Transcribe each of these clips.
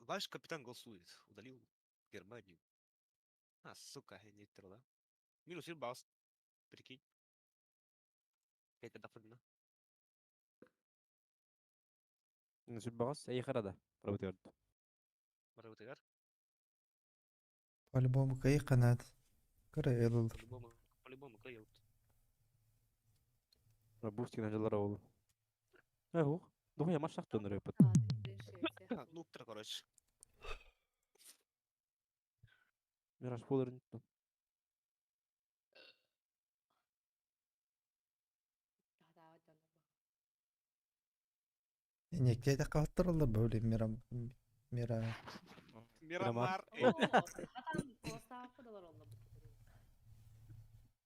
Ваш капитан голосует. Удалил Германию. А, сука, я не да? Минус Ирбас. Прикинь. 5 دخلنا. نسيب بغص أي خردة رابط يرد مرة وتغير. По-любому кайы қанат. Кыры елылыр. По-любому клеют. ربوستي نجل راول أهو ده هي مش أختن ريبت Ну, короче. ميراش فولر انت Некте де қаттырылыр бөлі мира. Мирамар.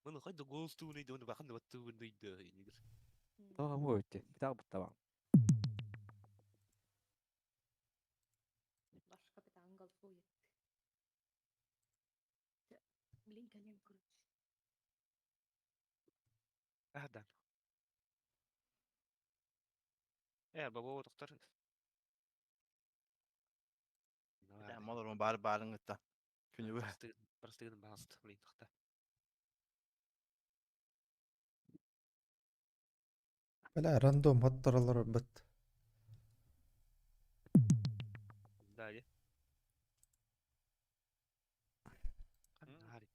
من خد جولز تو نيد وانا بخد وتو نيد. طبعا هو بتاع طبعا Баш капитан голосует. Блинка не короче. اهدى. ايه بابا تختار. Modern barbarın ıtta. Günü bu. Простыгын басты, блин, тахта. Бәлі рандом хаттырылыр біт. Да, дي. هاري.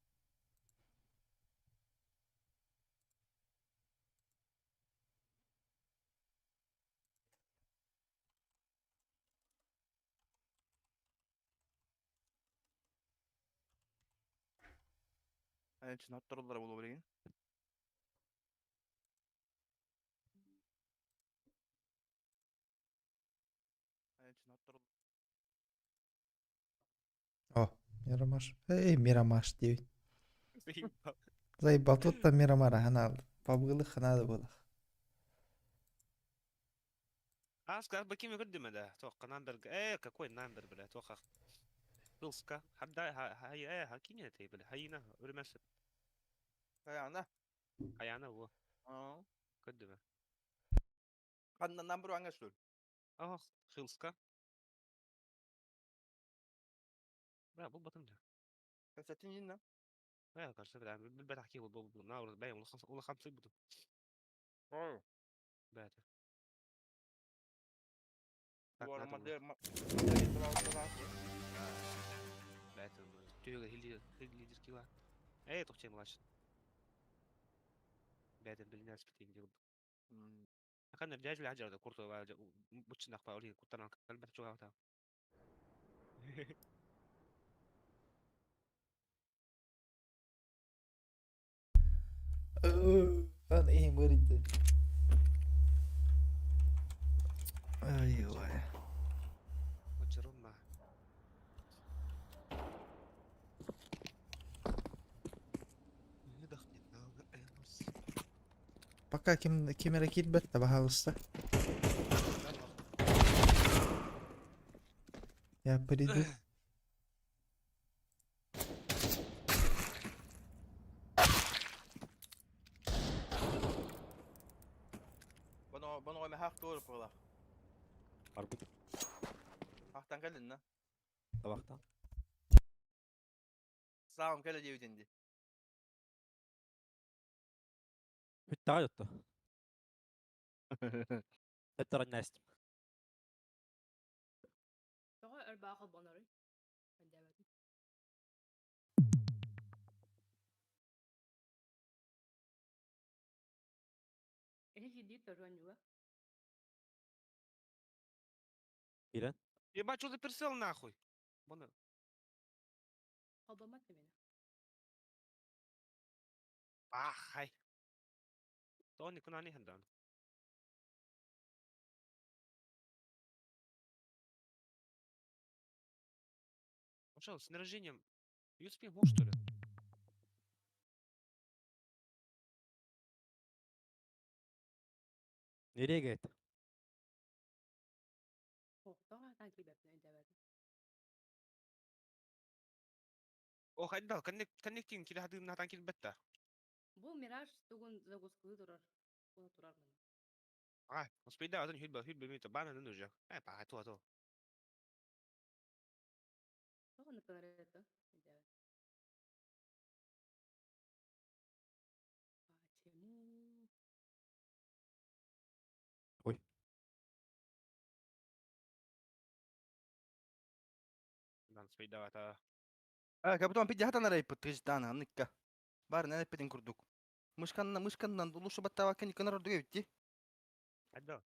Yani için hatırlarlar bulu bileyim. Yani için hatırlarlar. О, Мирамаш. Эй, Мирамаш дейбін. Зай батутта Мирамара ханалды. Бабғылы ханады болық. اسكا بكيم يقدم ده اتوقع نامبرج ايه كوين نامبر بلا اتوقع بيلسكا حدا هاي ايه هاكيني تي بلا هاينا ورمس Yani. هاي انا هو Aa. قدمه Kanından bir hangi sür? اه خلصكا لا مو بطن ده Kasetin yine. ايه كان سبب يعني بالبيت احكي هو ناور باين ولا خمسة يبدو Doğru. بات Bu arada بات madde getir بات تيجي هيلي دير كيلا ايه تختي ملاش بات بالناس بتيجي دي كان الرجاج بالعجلة ده كورتو بوتش نخبا اولي كنت انا كلمة شو هاوتا أنا إيه مريد. أيوة. وجرم Пока кемера келбет та бағалысты. Я приду. Bana koyma hak doğru burada. أربط Haktan gelin lan. طبعا Sağım gel diye ödendi. حتى عيطة حتى الناس Daha erbağa banarı. Ben demedim. Ehe jiddi törön juga. إيران Ебать, что за персел нахуй? Вон. Habamat mı? Хай. То не куна не хендан. Ну что, с снаряжением USP мог, что ли? نيري جيت Oh, daha takip etmeyi demedim. О, хайда, коннектин кире хадым натан кил бетта. Bu Miraj tugun zaguskulu durar. Bunu durar mı? А, успей да, азан хилба мита бана нунужа. Па, то. Тоҕо ныкканар это. Почему? Ой. Дан спейдавата. Капитан пиджи хатан райпыт тыжтана ныкка. Бар нәнеп петин курдук. Мышканнан дулушу баттава кен иканар ордук эбитти. Адда.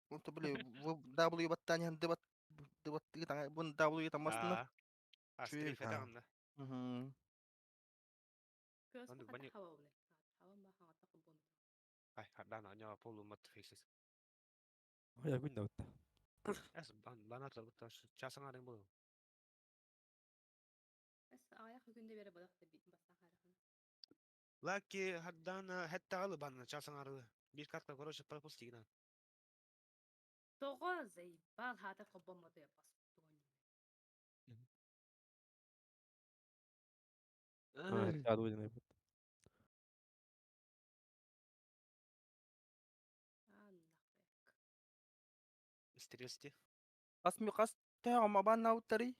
Улту биле W баттани хан дыбат тыгы бун W таммастына. Стрейф Чуек. этаганда. Кыыс Анду бахата бани- хаваулы. Хаван бахан ата кубун. Ай, хардан аня полу мат фейсес. Ой, агуин да утта. Эс банатла бутта часаңарын болу. Эс аяк үгүндө бере бодак да бит бастан харахын. Лаки хардан хеттагалы банна часаңары. Bir kartla короче пропуск тигинан. Тоҕо заебал хата кубун мото япас. Хэтта агуин айпыт. Стресте. Кас тәгәм абан ауттари.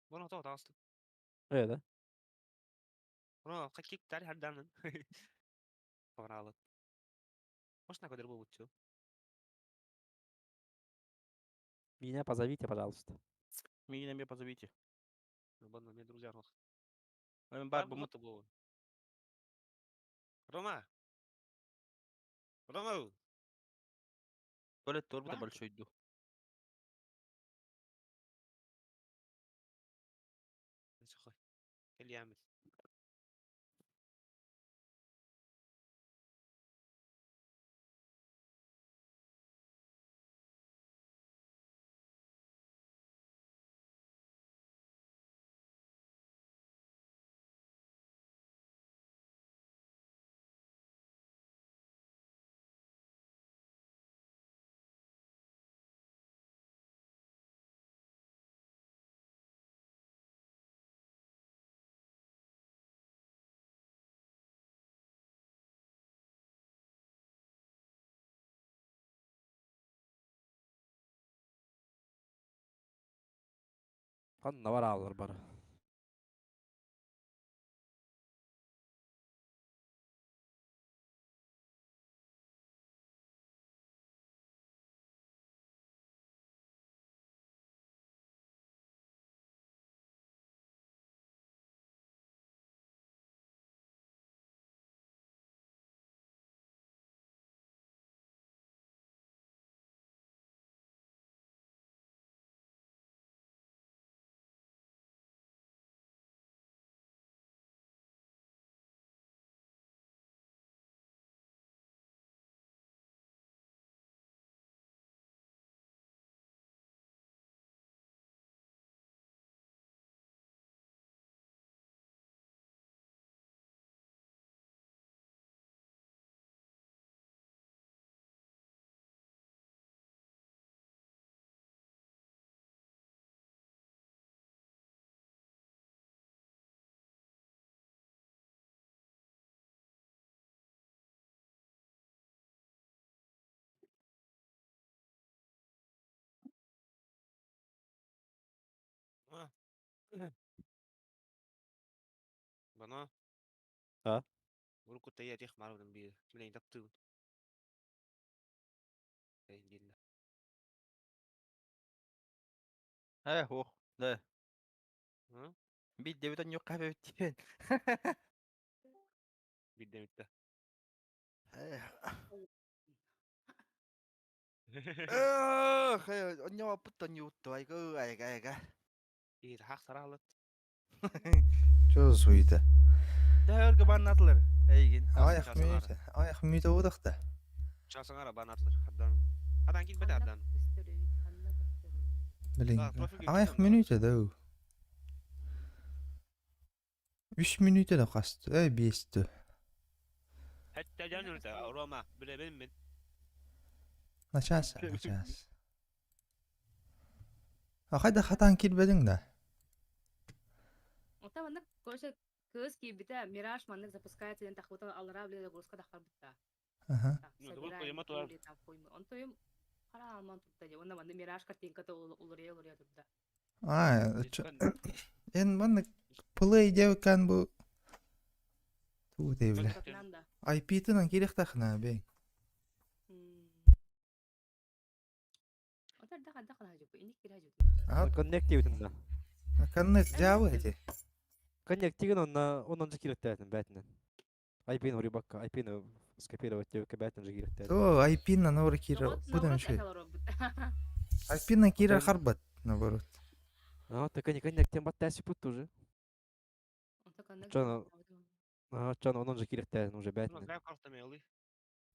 Bueno, todo taastı. Öyle de. Bueno, kakik tari hardanın. Oralı. Можно кадр был учил. Меня позовите, пожалуйста. Меня не позовите. Бана, мне друзья рос. Бар Бар бу был это был. Рома. Рома. Туалет торбу да Бар. большой ду. Сухой. Или ямит. Kanına var ağlar bana. Bana. Ha? Urku tayya tiyek marudun bir. Milen taptı. Ey gilla. Ho. Да. Hı? Bir devletten yok kahve bitti. Bir de bitti. Onnya apıttan yuttu. Ayga. İyi hak sarahalat. Çok suydu. Dağır gıban atılır. Eygin. Ayak müyde olduk da. Çasangara bana atılır. Hardan. Hardan git bede hardan. Bilin. Profil Ayak geçtim minüte de o. 3 minüte de kastı. 5'ti. Hatta canım da Roma. Bile benim ben. Naças. Akayda hatan kilbedin de. Ота манна көшө кыз кийбите мираж манна запускается ден тахбутан алара биле загрузка дахар бутта. Aha. Ну, да вот поема туар. Он тоем хара алман тутта же. Онда манна мираж картинка то улурия турда. En bana play devken bu tu devle. Satынан да. IP-тынан керек тахна бе. Отар да хажу. Иник кир хажу. Connect diýibitinde. Connect Java edi. Connect diýen onunca kirektäýsin bätinden. IP-ni hori bakka, IP-ni skapera ötüke bätinden kirektäýsin. То IP-нан ора кире. Будан şey. IP-нан кире харбат наоборот. Ага, так они Connect-тен бат täsip put уже. Ага, çan onunca kirektäýsin уже bätinden. Gayet kalktamıyor.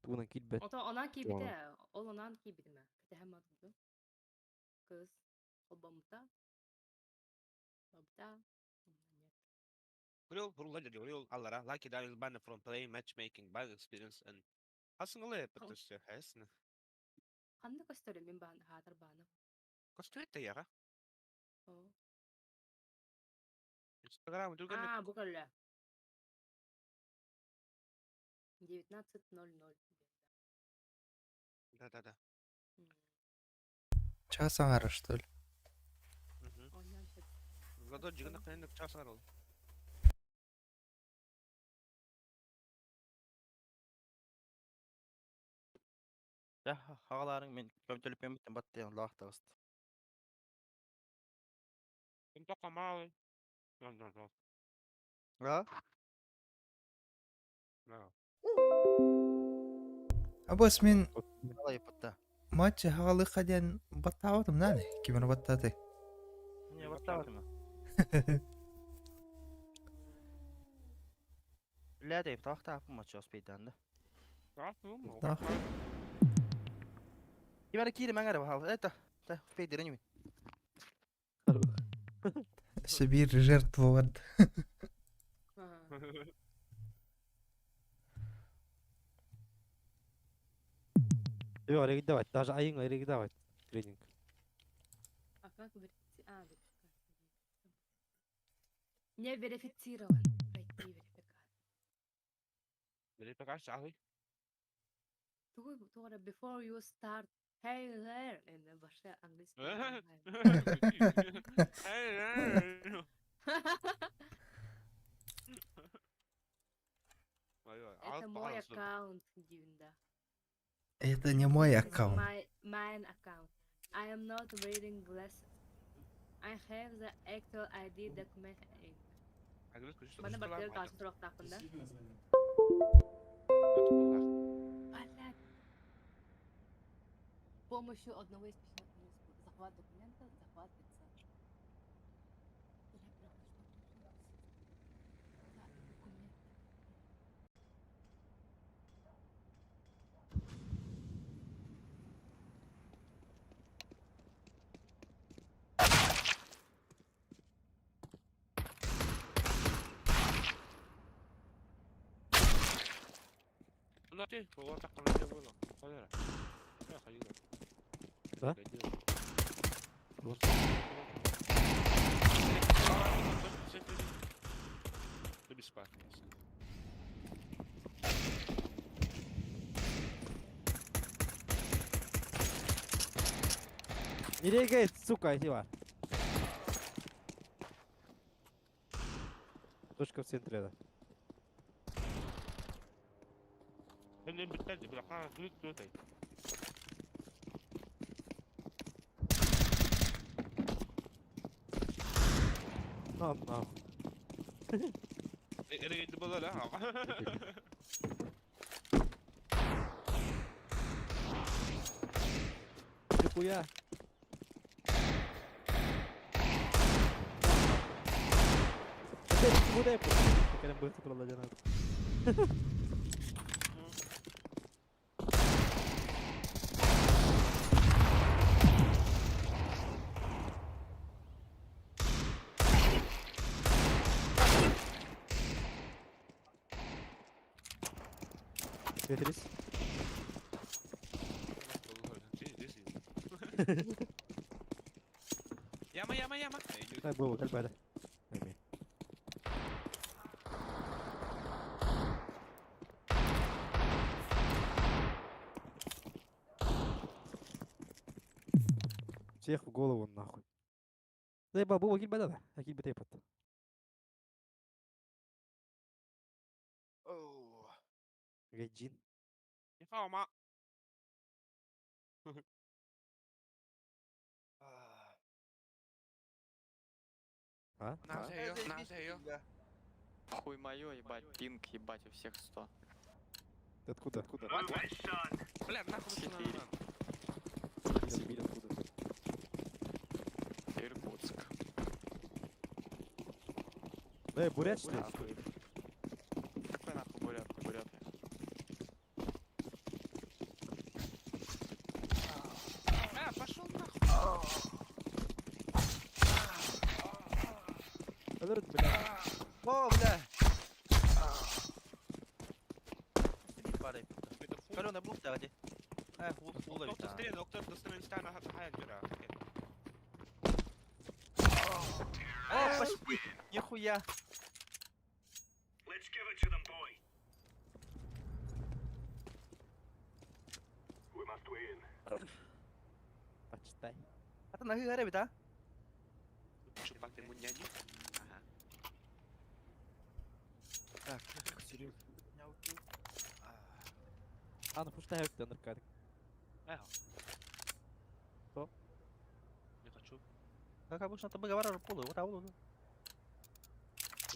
Tuğunan kilbet. Ото онан кибите. Ол онан кибитме. Теһем атты. Кыз. Обамта. Бабта. Real Rullaja diyor. Real Allara. Like that is banned from playing matchmaking by experience and aslında öyle yapıyoruz ya. Aslında. Ханны көстөрөм мен баан хатыр бааны. Kostüte ya. О. Instagram durgan. Бу көллө. 19:00. Да. Çasan ara что ли? Онан чет. Vlador jigana kaynak çasar ol. Ja, hagalarың мен көмтөлүп эмитен батты лактагыс. Kim toqamalı. No. Га? No. Абас мен Алай батта. матчы хагалы каден баттаватым наны? Кимер баттаты? Не баттабатым. Ләдей тахта матч оспейданда. Тах. Gimana kiri mangara bahal. Та, спейдер ними. Сибир жертвовать. Yo, oraya gidewet. Даже ayın oraya gidewet. Training. Акак верифицирован. Не верифицирован. Пройти верификацию. Verifikatie ahı. Тугара before you start. Hey there. En başka английский. Это мой аккаунт дивында. Это не мой аккаунт. Mine account. I am not wearing glasses. I have the actual ID document. Bana bakıyor karşı tarafta hakkında. Блядь. С помощью одного из письменных захват документа, захват лица. No, sí, jugó hasta con este vuelo. Joder. Ya salido. ¿Ah? Dur bir spark. Nereye git? Сука, иди var. Точка в центре, да. Hem de bitlerdi. Bırak ha. Klik dur tay. Allah. Ere gitti bana la. Нихуя. Куда я просто? Как я быстро проладил. Tetris. Llama. Ay, huevo, tal para. Ahí, Всех в голову нахуй. زي بابو اكيد بدأ اكيد بتهبط. اوه جاي جين. ينفعوا مع ها نعم زي زي البيست كده. Хуй моё, ебать, пинг, ебать, у всех 100. откуда لا بناخد Четыре. Сибирь откуда Иркутск. да бурят что ли? Нахуй. Какой нахуй бурят, буряты? пошел нахуй. قدرت بلا О, бля. Падай. Короче, на бухте, где? Фула доктор вита. стрелы, доктор достанем стану حاجة كبيرة. О, пошли. Нихуя. почитай. Это на горе, вита? Чупак ты муньяни. Ага. Так, серьезно. انا فشتها هيك نركض. Не хочу. Как обычно, ты бы говорил, пулы, вот аулу.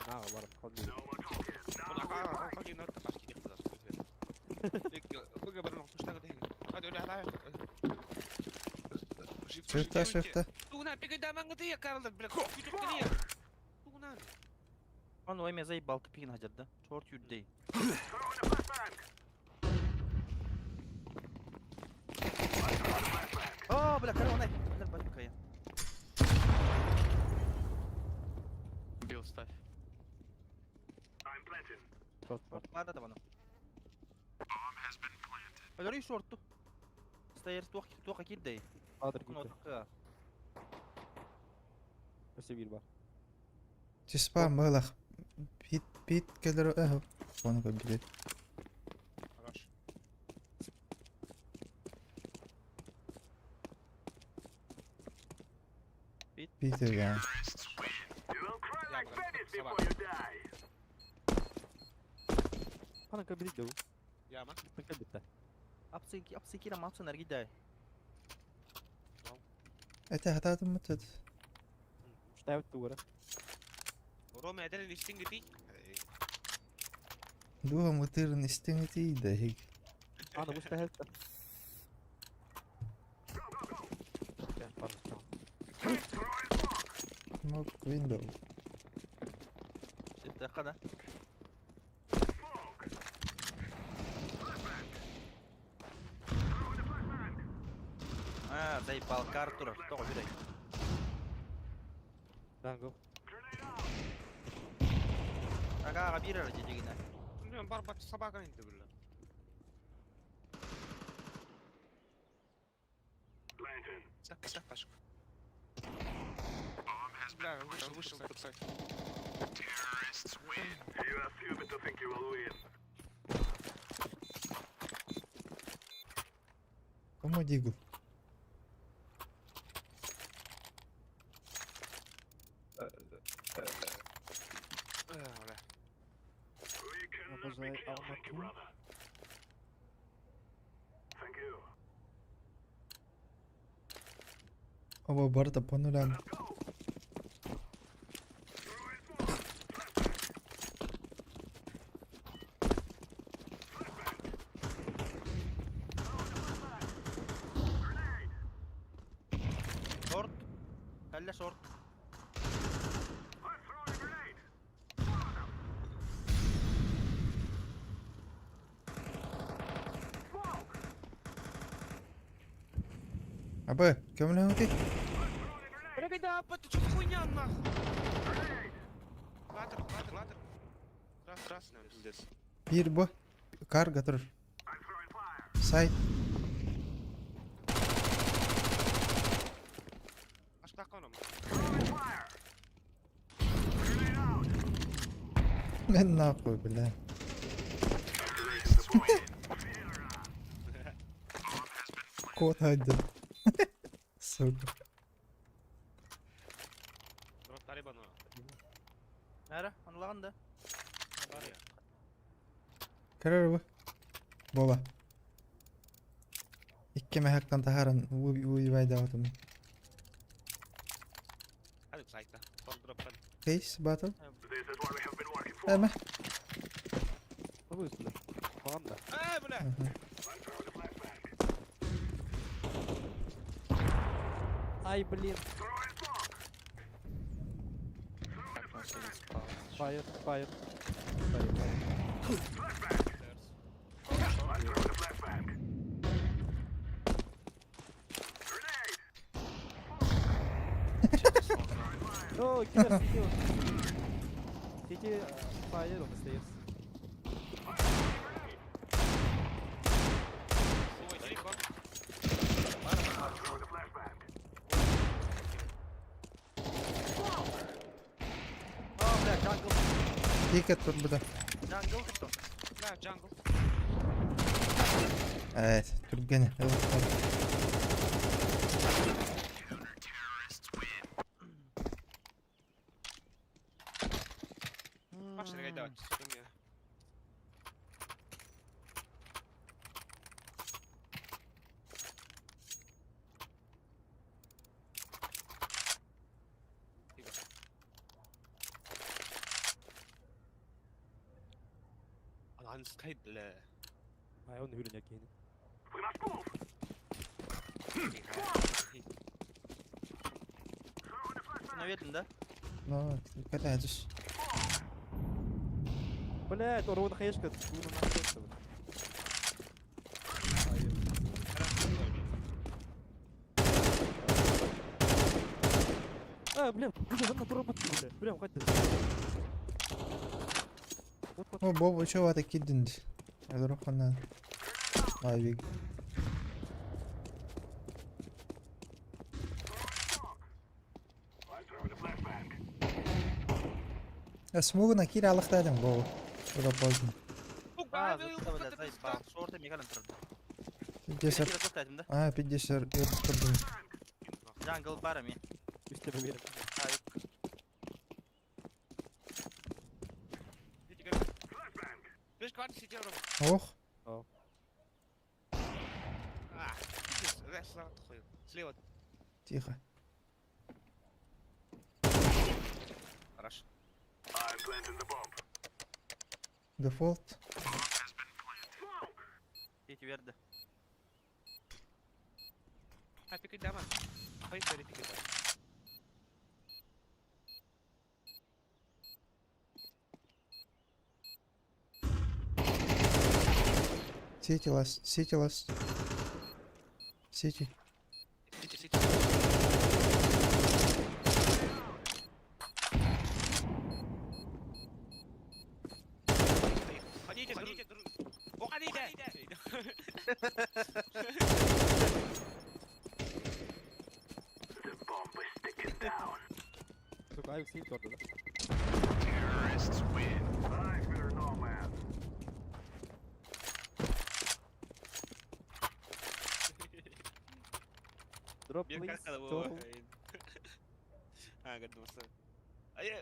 انا ورا خلي والله خلي نرد قاشتي دي خلاص. بقى برا نخش تاخد هنا. هذا اللي هذا. شفته Туна пигай манга ты, Карл, блядь. Туна. Он у меня заебал, ты пин гадят, да? Черт юдей. О, бля, корона, бля, батюка я. Бил, ставь. شوت Ладно, давай. Говори шорту. Стоишь, только кидай. حاضر Ну, جدا так. سيبير بقى. تسبع مغلق بيت كده اهو وانا كنت بديت Хорош. بيت يعني انا كان بدي دو يا ما. من كان بتاع Апсы кира мапсы наргидай. انت هتعطي متت مش تعبت ورا رومي عدل اللي يشتنج فيه. دوها مطير نستنتي ده هيك انا مستاهل موك ويندو Ты хана. Заебал Картура, что убирай. دانجو Ага, бира ради дигна. اليوم ضربة الصباح انت بالله. سك فشخ. لا وش الفوتسايد. كم ديجو ولا. هو برضه بونو لان شورت. خلي شورت. ابا كم له هوتي يا كده بتشوف хуйня нахуй. Ладер. Раз здесь. بير بو كار قطر سايد Аж так оно. من ناقو بالله كوت هايدر سوق Bağın da. Бар я. Karar bu. Bola. İkkeme haktan taharan uybayda otum. Hadi sayta. Son drop'tan. Case battle. Hemen. Bu üstüne. Falan da. Bu ne? Ay блин. Как он сегодня спал. Fire, fire. Fire, fire. Oh, killer, kill. City, fire on the stairs. Ой, телефон. Bля, jungle. Ticket var burada. Jungle tuttu. Бля, джангл. Evet. Dur gene. Evet, evet. Машина гайда, что мне? Han skaj bля. Nej, under hylden jag in. Наверное, да? No, dikkat edin. Блядь, урон хаешка. Дуна на просто. Блин, за мной робот, блядь. Блин, хватит. Вот, O Bob uçağı var gidin. Hadi rokandan. Vay be. Смугна киралыктадың Bob. Burada bozdum. А, зато бля, заебал. Шорты мегален тұрды. 50. Кира достатым да? 50 öttürdüm. Jungle бар ми. üstüme verin. Видишь, квартир сидел. Oh. Пиздец, слава хуй. Слева. Тихо. Хорошо. Дефолт. Сети верді. Пикай дама. Поехали, пикай дама. Сити ласт. Сити ласт. Сити. Сити. Ходите, уходите! Сука, ай сидит orada da. Drop Biar please. kakak Go. bawain. Gak ada masalah. Ayo.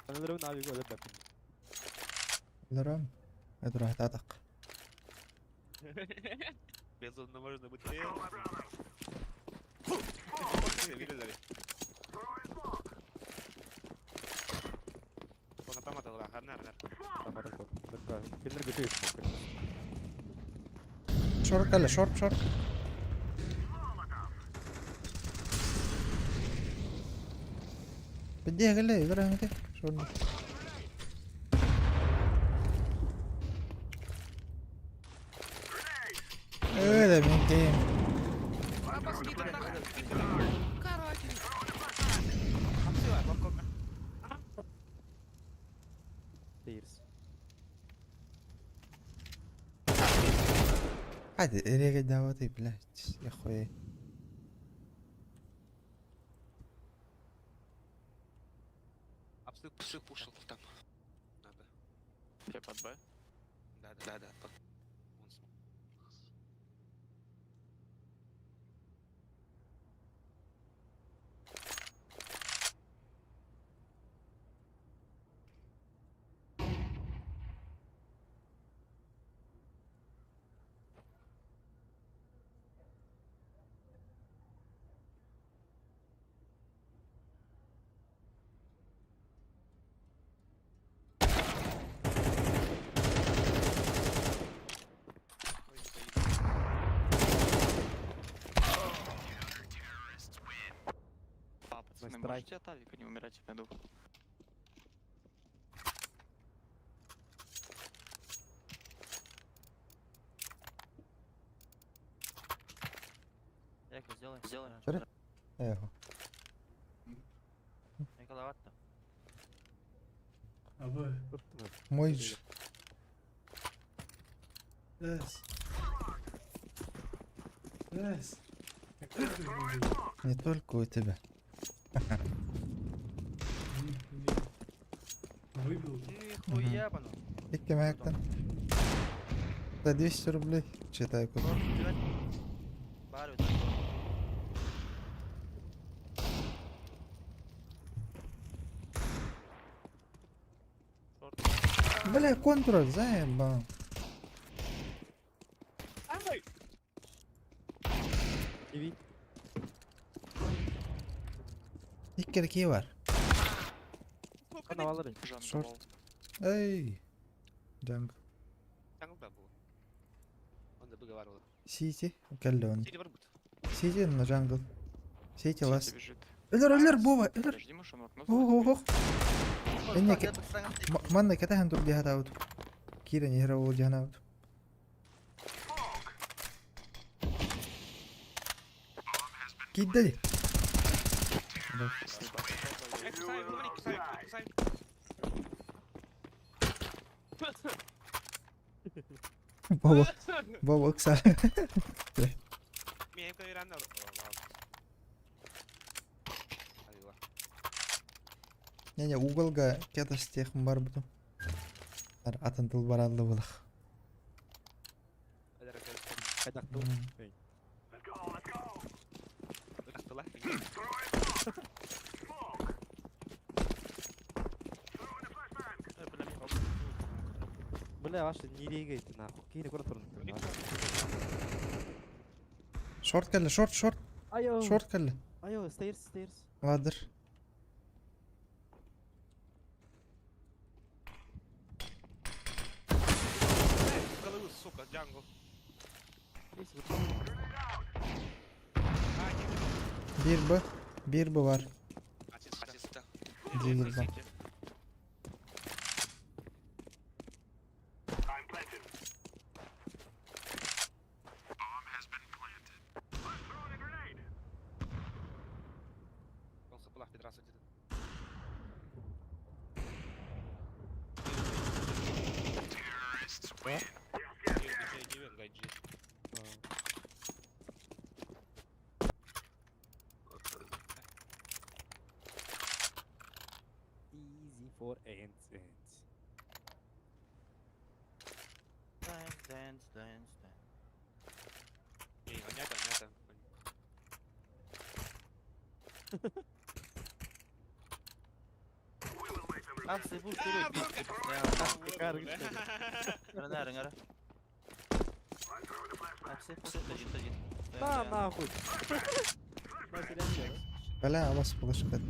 انا لو نعم يقول ابدا Лерам. Это атак. Безумно можно быть трезвым. Видели? Он автомата была, Харнер. Киндер götürüyor. Short gel, short. بديها قال لي يقرا متى شلون هذا من جيم Değiliz. عادي اريق دعوتي بلا يا اخوي Псы кушал там. Надо. Все под Б. Да. Можете от авика не умирать, я иду. Эко, сделай. Сделай. Sorry? Eho. Эколовато. Мой ж. Не только у тебя. Нихуя, пану. Икки Мэктон. За 200 рублей. Читай куда. Барю, Бля, контроль, заебал. TV. Икки var. Kanavaları. Жан Шорт. давал. Эй. Джанг. Jungle был. Он договаривал. Сити. Каллон. Сиди варбут. Сити на джангл. Сити Сити ласт. бежит. Ölür Бова. Ölür. Подожди, может он в окно Ох. Иннек. Эннек. Манна кетахан тур диха таут. Кира нихра ол жанаут. Киддали. Кусай, говори, кусай. Бова кса. Мия кайран алып. Айва. Не, уголга кеташ техм бар бутум. Атын тыл баралды булах. Айдар Kaydaktı. Hey. кайран. Бля, ваши nereye gitti nahuk? Yine kura turun. Шорт келли, шорт. Ayo. Шорт келли. Ayo, stairs. Ладыр. Голову, сука, джангл. Neyse bu. Bir bu var. Асиста. Değil bu. Он сопла в педраса где-то. Не гайджи. Easy for ants. Dance. Не, понятно. Аксы bu sürü bitti. Çıkar git. Ara. Аксы, один. Na nahuk. Mesela şey. Бля, авас булыш кет.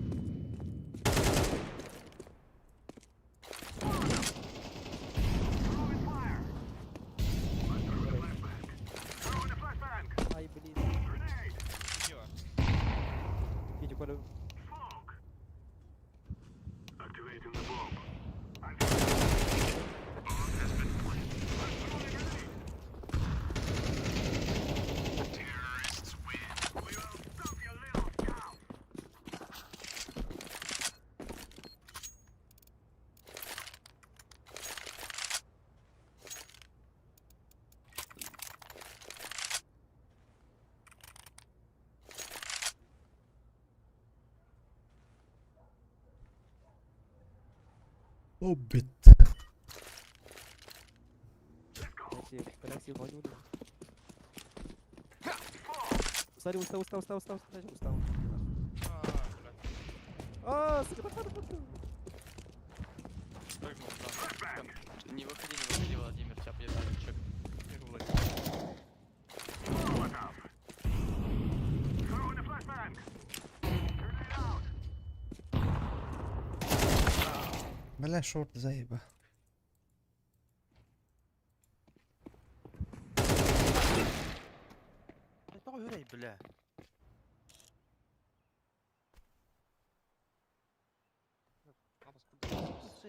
Ay блин. Чего? Gece kora. Оббит. Красиво, не удобно. Смотри, устал. А, сука, Спрыгнул, да. Не выходи, Владимир, тебя подъедали, чек. Бля, шорт заеба. Это ой, бля.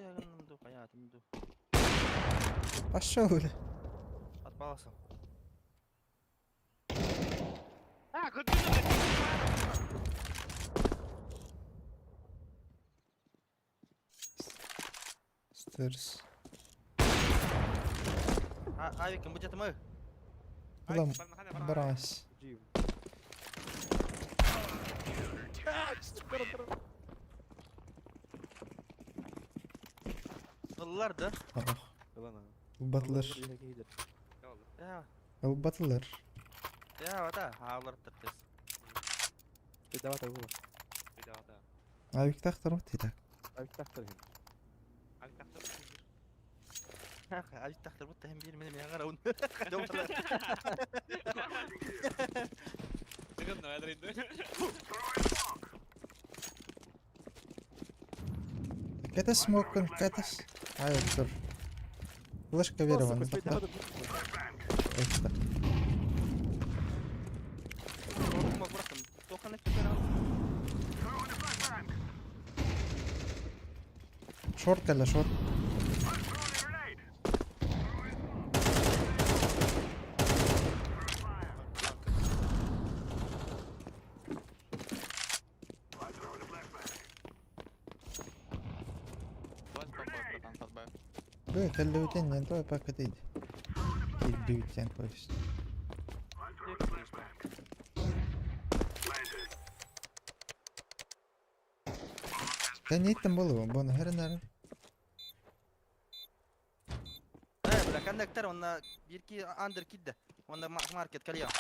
ягынымды hayatımdı. Пошел, бля. At balasın. Ha, kötü. Stairs. Ayvik'in bu mı? Ulan برعس. جيب Kıllar da. Ah, يلا انا البطلر. Ya. البطلر. Ya vada. Havalar tırtız. بدأت اقول Bir daha da. Ayvik taxtar mı tidak? ابيك تختار هنا Abi taktım. Ayvik taktır bu hem bir benim yanar un. Sıkıntı ne ederinde? Ката смокон, катас. Ayvik dur. Флешка верован. هذا Korkma bırakın. Dokan hep bir Short kalla short. Давай попробуй, братан, подбавь. Ой, кalla үтен мен той пока дейди. Келди үтен koyuz. Sen ne ettin bolu bunu her nere? Bırak kandaktar onunla bir iki under kidde. Onda market kalıyor.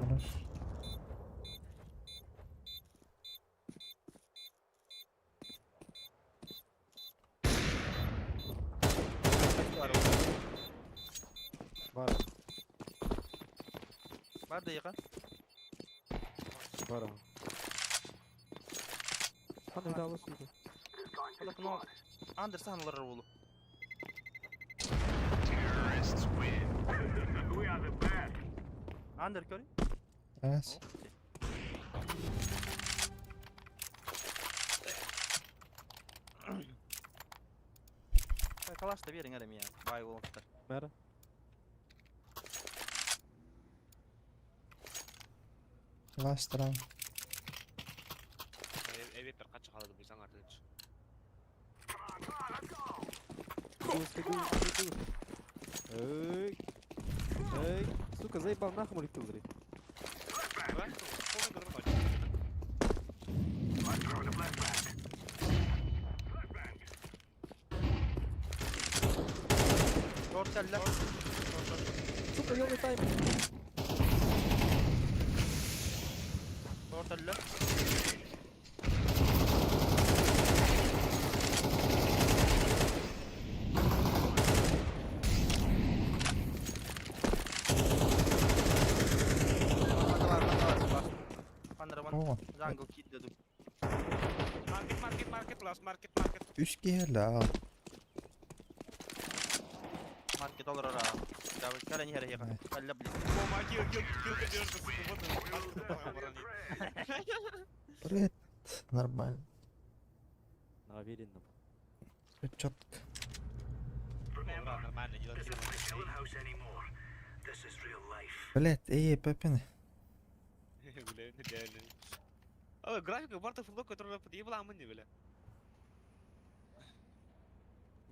Хорош. بارا Var dakika. بارا انا هدا وصلت Valla bunu under sahanları oğlu. Under körü. Evet. Kalaş da bir yerin arım ya. Vay o vakitler. مارا Last round. Ev hep kaç kaldı bu insan artık. اي اي сука заебал нахуй молитву говорит Ben sonra görmem acı. Short kalla. сука ёлный тайм Short kalla. Oo. Jungle kid dedim. Market last market. Üst gel. Market olur ara. Davet kalen yere yaka. Evet. Kalla bile. Oh my god, kill diyorsun sıkı Привет. Нормально. уверенным Четко. Нормально, не должен Блять, пепины. Бля, реально. А, графика барта футбол, который подъебала мені, бля.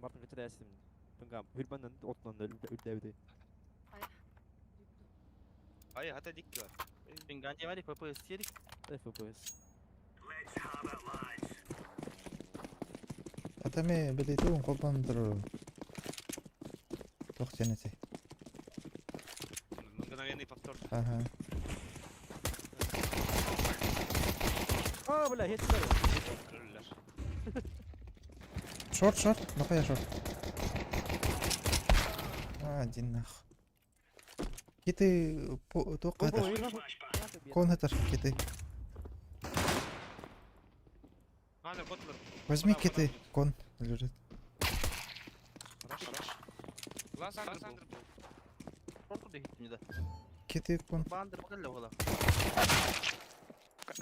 Мартин ветер ясим Тungam Hürban'dan otlandı öldü Ay, hatta dik var. Pingancı var ya papa istedik. FPS Атаме билетүүн колбандыр. Тохчанете. Мгновенный повтор. Ага. اه بلا هيت سر Ölürler. Шорт. Нахуя шорт? Один нах. Киты тока это. Кон это киты. Hala Butler. Возьми киты. Кон лежит. Хорош. Ласандр. Korku da gittim de. Киты кон. Bandır kalla ola.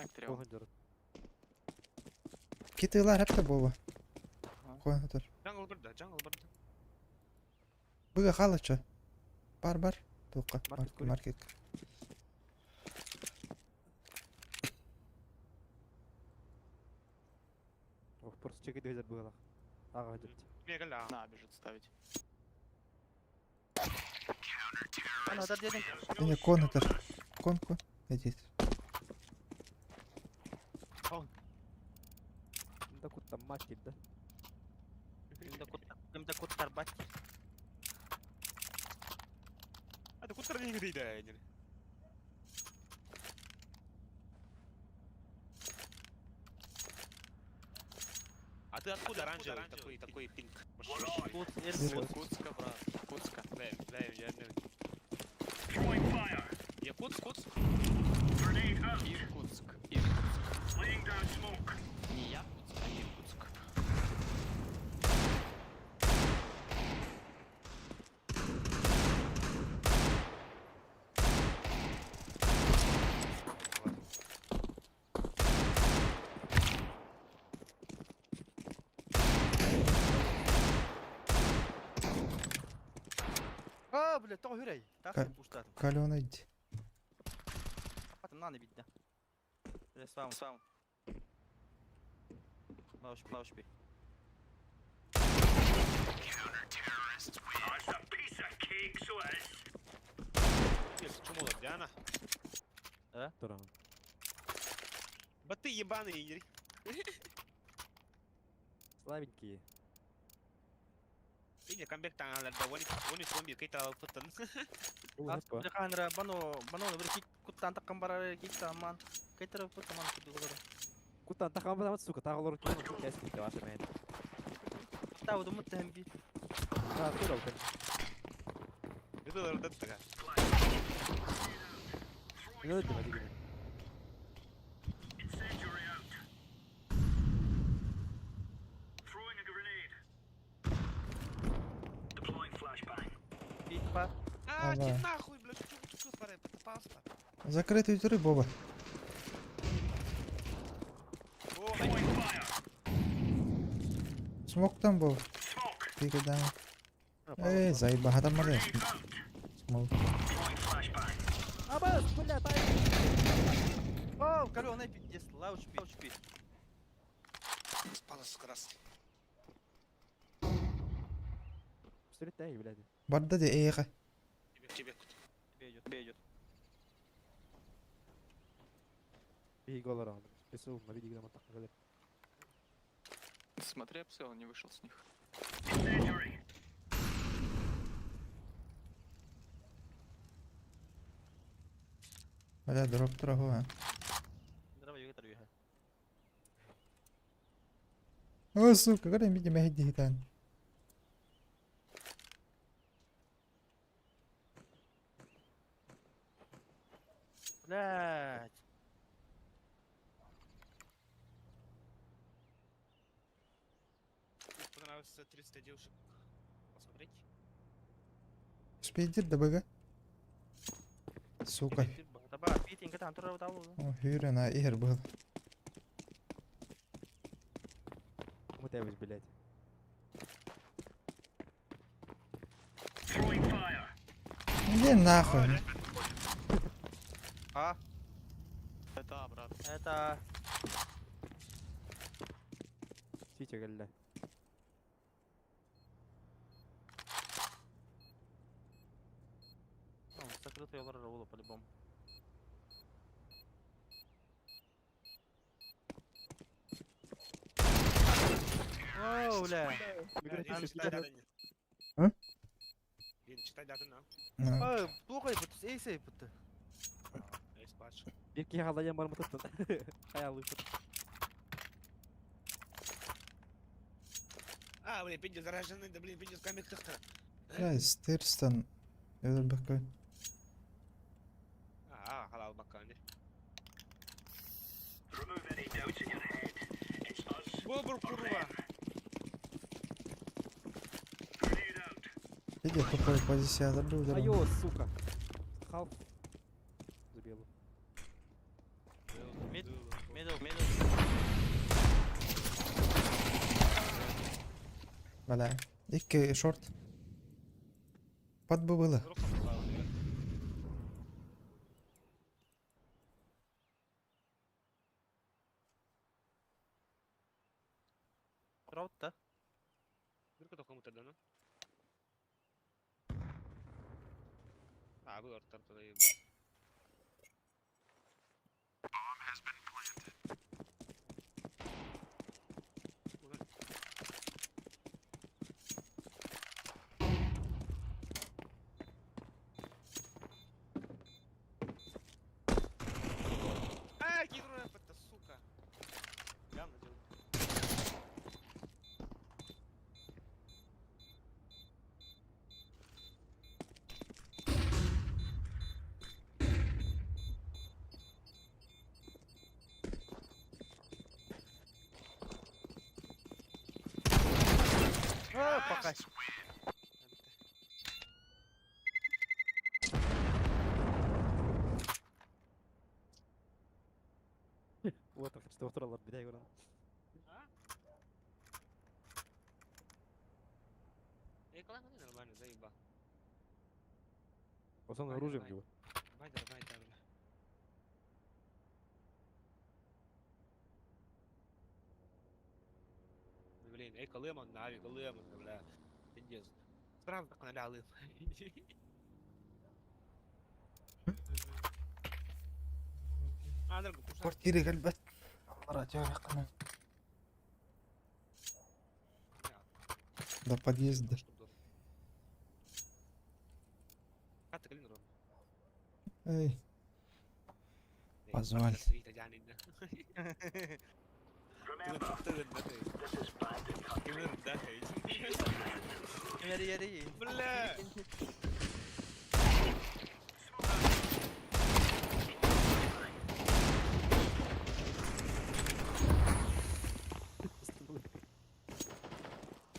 Connector Koyun diyorum. Kitty'lar hep de baba. Koyunlar. Jungle birde, jungle birde. Buga kalıcı. Bar. Toka. Market koy. Market. Ох, просто чекай дойдет было. Ага, идет. Мега ля. На, бежит ставить. Ana da dedim. Yine konudur. Kon. Ne diyorsun? Да куда там мать да? Kimde kurtar bak. Hadi kurtar ne gideydi yani. А ты откуда оранжевый? Такой пинк. Kut Куцка, брат. Куцка. Дай, я не. Я куц. Иркутск. Не Якутск, а Иркутск. Блядь, то hürey. Ka- Так пуштатım. Kalona itti. Atım nane bitti. Respawn. Lausch bir. Чему Диана? Туран. Боты ебаные. Слабенькие. Ini comeback tangalarda wani sombi kai ta futan. Bir kanra bano bir kick kuttan takkan bara kick taman. Kay taraf put taman kudu kudu. كنت انت خامس ما تسوق تاخذ كيف كاس كنت عشان ما Tavu da muttahem bi. تقول لو كان Itu udah tega. يقدر ما تيجي Big pa. А, Давай. иди нахуй, блядь, что творит, это паста. Закритий тюри, Боба. О, Смоктан Боба. Тільки дай. Ей, заїба, гадам мале. Смок. ابس بلا طيب Oh, kalıyor ne piddes. Lausch bir. спала, сука, раз. اشتريت ايه بلادي Barda de eğe. Тебе. Beyot. في جول راوند بس هو ما بيجي كده منطقه كده Смотри, Апсел не вышел с них. Hala drop tura ho ha. Draba yukarı tarıyor ha. Oh, suka ka rin, medyo mahigitan. Блядь. Понравится 300 девушек посмотреть. Speedir de baga. Suka. Tabar beating ka tan tura tawo. Oh, hyren ha iher bol. متابع بلادي Иди нахуй. А, Это, брат. это سيتي قال له закрытый yollar ровно по-любому. Оу, бля. Hı? Читай даты на. Ha, Плохо yapıttı, iyi şey yapıttı. Спаш. bir ki halaya var mı tuttun hayalı tut А, блин, пиндис заражены, да блин, пиндис камик как-то. ya istersen. Öyle bakayım. Halal bakkani. Бобр, курва. Иди, тупой позиция забыл. айо сука халф забил Mid. Бля. Икки шорт. Под было. Вдруг он упал, нет? Раут да? Вдруг это кому-то дано? Вы артар тогда ебал. Кидро это, сука! Явно делал. Пока. Вот так что второй бедяй горан. Коллега, ну нормально, заеба. Основное оружие у него. Байдер, бля. Блин, Колема, Нави, Колема, бля. Пиздец. Справа так наляли. Дорого, кушай. Квартиры قلبت. مرات يا رقم. До подъезда. Как ты клин ровно? Эй, позволь. Яри. Бля!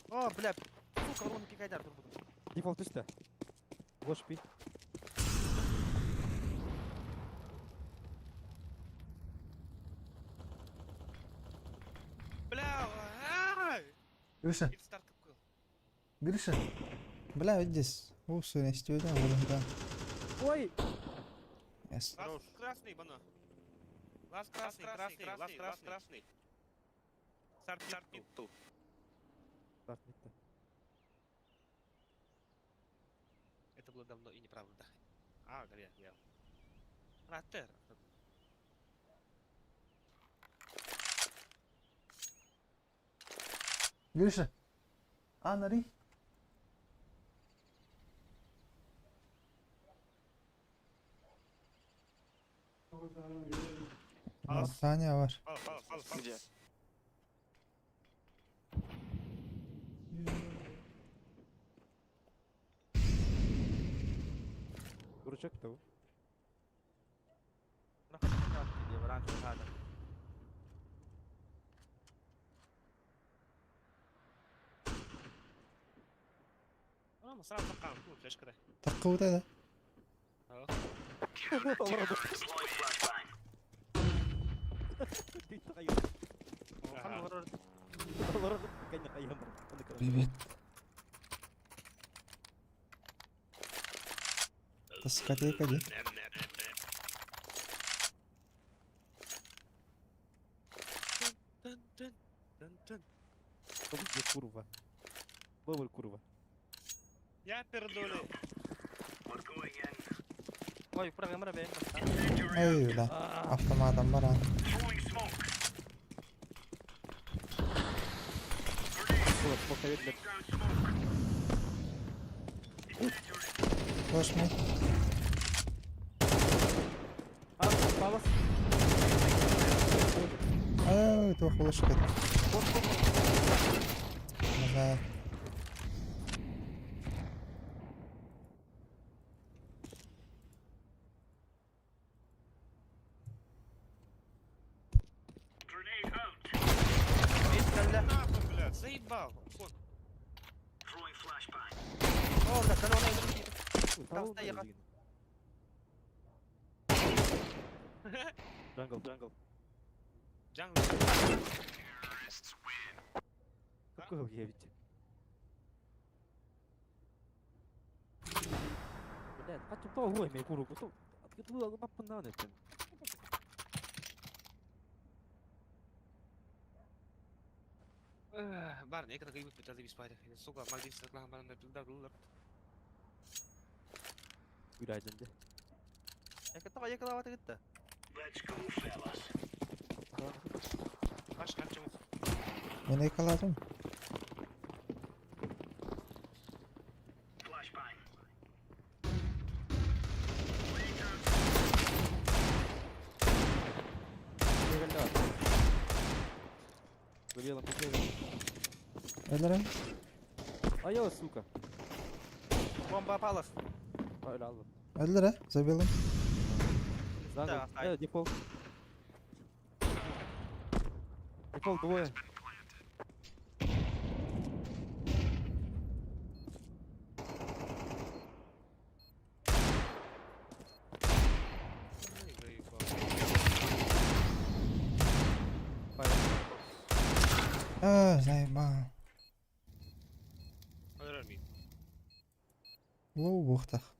О, бля. Сука, урон пикайдар турбу. Дефолт üstte. Boş bir. Бля! Гриша, Иди старт какой. Гриша. Бля, вот здесь. Усы не стюдя, вот да. Ой! Yes. Лаз красный, бана. Лаз красный. Старт питту. Start bitti. Это было давно и неправда. Я. Ратер. Гриша. А, нари. Таня var. Al. Где? Duracak da bu. Где раньше надо. Сразу покам, флешка да. Таккıvda da. Привет. Дискотека, да? To będzie kurwa. Bobr kurwa. Я пердолю. Ой, программа бе. Ey lan. Автоматом var ha. Вот, пока ведь Boş mu? Палас. Ай, това флешка. Назад. Нахуй, блядь, заебал. Фон. О, бля, колонна. Tamam, стояла. Джангл. Джангл. Какого я ведь? 같이 또 후에 메구르고 또 누가 바쁜 나네 좀. Var ne kadar kıymet bir bir spider. Suka maldita saklan bana da ruler. Günaydınca. Yakalavat gitti. Kaç çabuk. Beni yakaladın. Забила путевый. Öldürün. Ай, сука. Bomba palas. Öyle aldım. Öldür ha. Zabildim. Зангл. ай. Дефолт. Дефолт двое. Заебал. Öğrenir miyim? Лоу бухтах.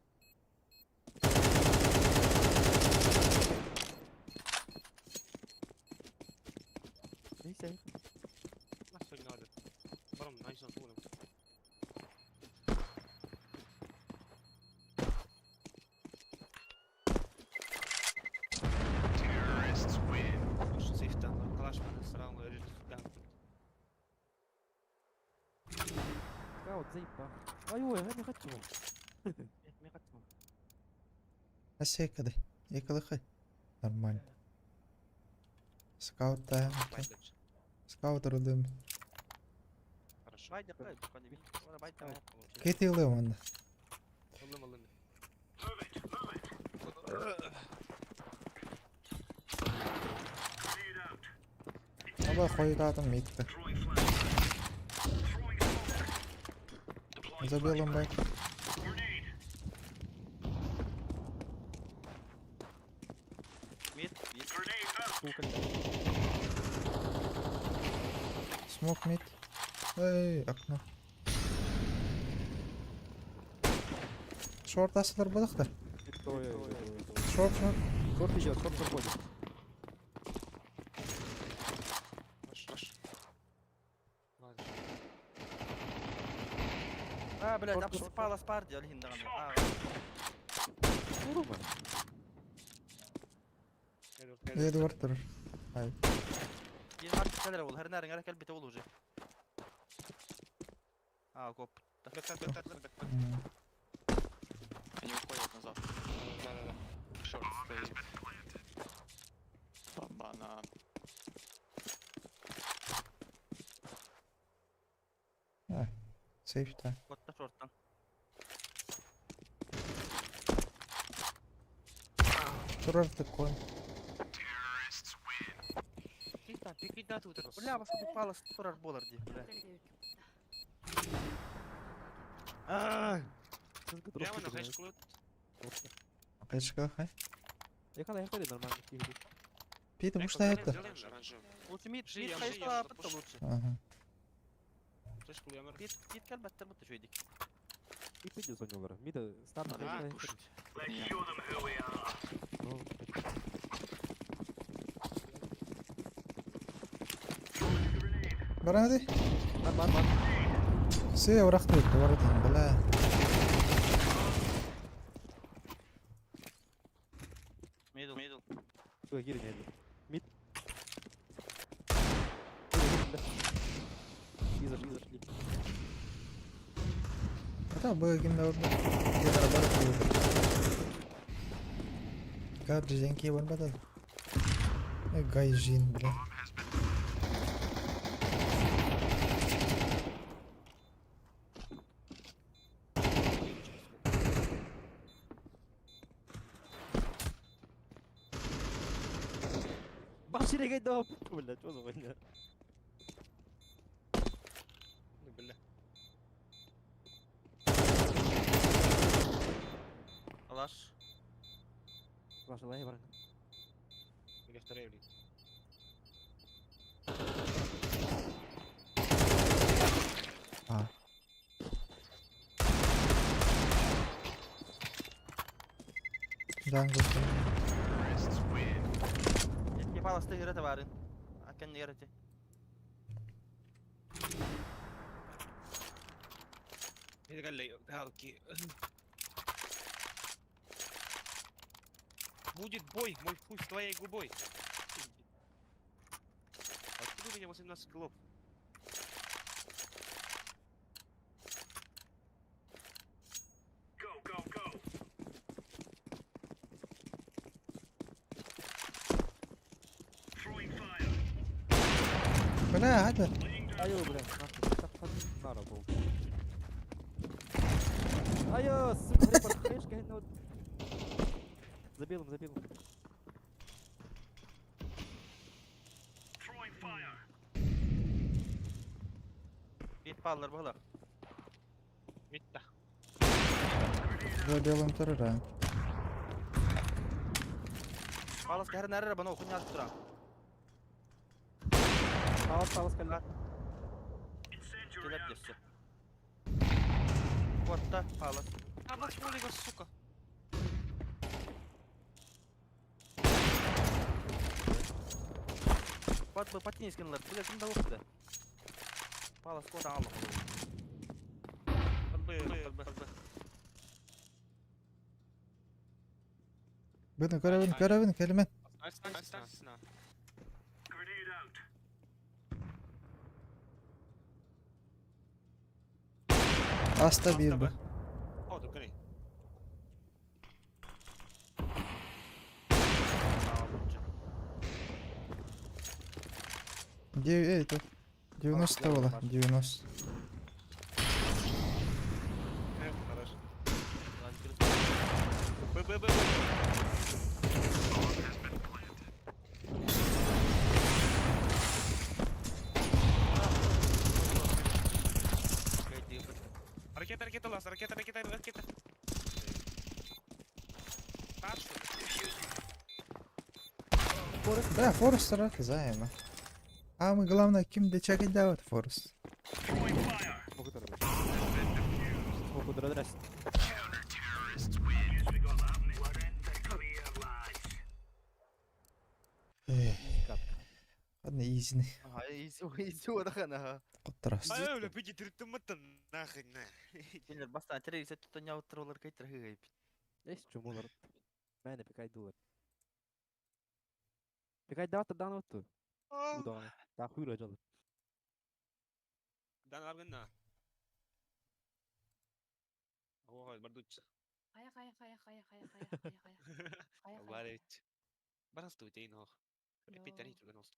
Neyse. Nasıl oynadı? Bakalım nice nasıl oynadı? Şu safe'den arkadaş bana sıram verir. Скаут заебал. Ай, я не хочу. Не хочу. Бәсе якады. Якалы хай. Нормально. Скаут та. Скаут рудым. Хорошо. Bayda kay. Kani bir. Ona bayda. Кет йылы онда. Aldım. Аба хойдадым митті. Забилым бай. Mid. Mid. Смок мит. Эй, окно. Шорт асылар болық та. Шорт. Шорт идет, шорт заходит. Rush. Ладно. А, блядь, апс палас парди аль хинда гана. А, Вырубай. Эдвард тұрыр. Ай. yin market keler ol. Her nerin ara kelbete ol hoca. А, коп. Бэк. Они уходят назад. Да. Шорт стоит. Банан. Сейф та. Kotta short'tan. Тұрар такой. Пикит да тут. Бля, башка bu palas turar bolar diye. Bля. Прямо на хэш клод. Қайшыға қай. Yakala нормально. Питі мұшта етті. Лучше mid Жи, я kayışla жи, pıtta lучше. Ага. Хэш клод ямар. Mid kelbette pıtta şöyle dik. И пойдет за него. Мида старт. Барады. Бар. Сүй аврақты етті барадың. Бля. Middle. Сука, гири не Мид. И зашли. Ата бөгінде орында. Егер барып қойды. Гар жеңке барбады. Гай жин, бля. Башире гайда. Бля, что за война? Бля. Алаш. Ваша лай баран. Я вторая влит. Jungle kill. Yetki palasta hirete varin. Aken hirete. هذا قال لي هالكي будет бой, мой хуй с твоей губой. Откуда у меня 18 килов? بلا هذا ايوه بلا تقفل نار ابو ايوه السوبر ليش كأنه زبيلهم Bit pallar bala. Bitti. забелом турра. Palas kahar nerede bana okun yazdı duran. خلاص كلا Kilet geçti. Botta palas. А вот его, сука. Bot bu patin iskinler. Bu yakın da yoktu. Palas kodan Allah. قلبي. بدنا كرة كلمة. استنى. Asta bir bu. Ходу, гори. Это 90 вала, 90. Хорошо. Б. Ракета, лаз, ракета. Так, что ли? Да, Форест рак займа. А мы главное ким дечаки давать Форест. могут радрасить. Ладно, изни. İzi o da kana. Кутраст. А, бля, пиди, ты мatan, нахрен, на. Кинер бастан тери се tutun yav troller kaytır hıgayıp. ايش جمهور ماني بكاي دولار بكاي داوت دانوتو ودانو تا خوي رجل Да, наверное. Ой, бардуч. Хая. Варить. Барастуйте, и ног. Репит, они туда нос.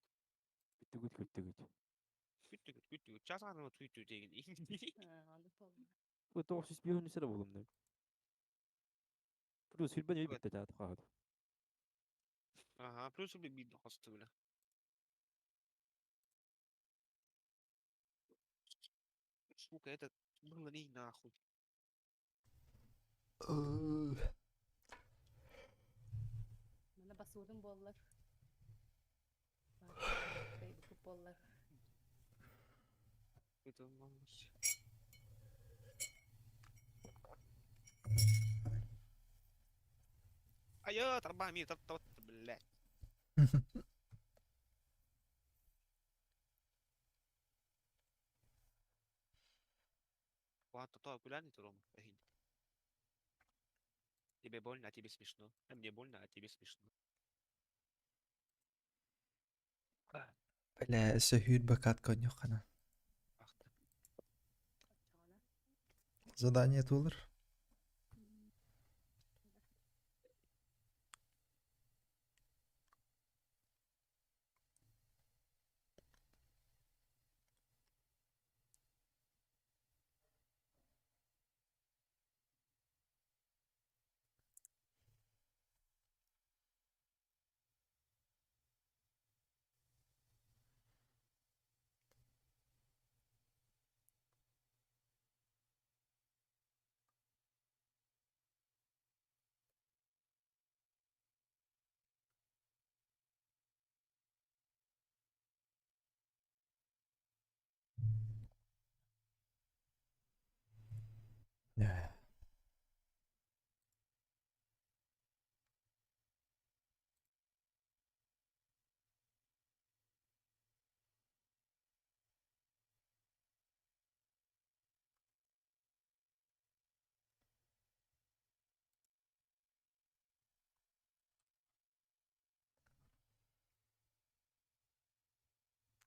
كنت Küttü. Çazan ama tüytü değil. وتوقف بيهم نسرب والله فلوس في البنية Evet. بتاعت قاعد Aha, plus bir hasta bile. Сука, это было не нахуй. Bana basıyordum bollar. Bu bollar. Это малость. Айо, труба мир, тот, блядь. Ладно, то окулянет, Рома, прикинь. Тебе больно, а тебе смешно. А мне больно, а тебе смешно. بلا سهود بكات كون يقنا. Ах ты. Задание тулер.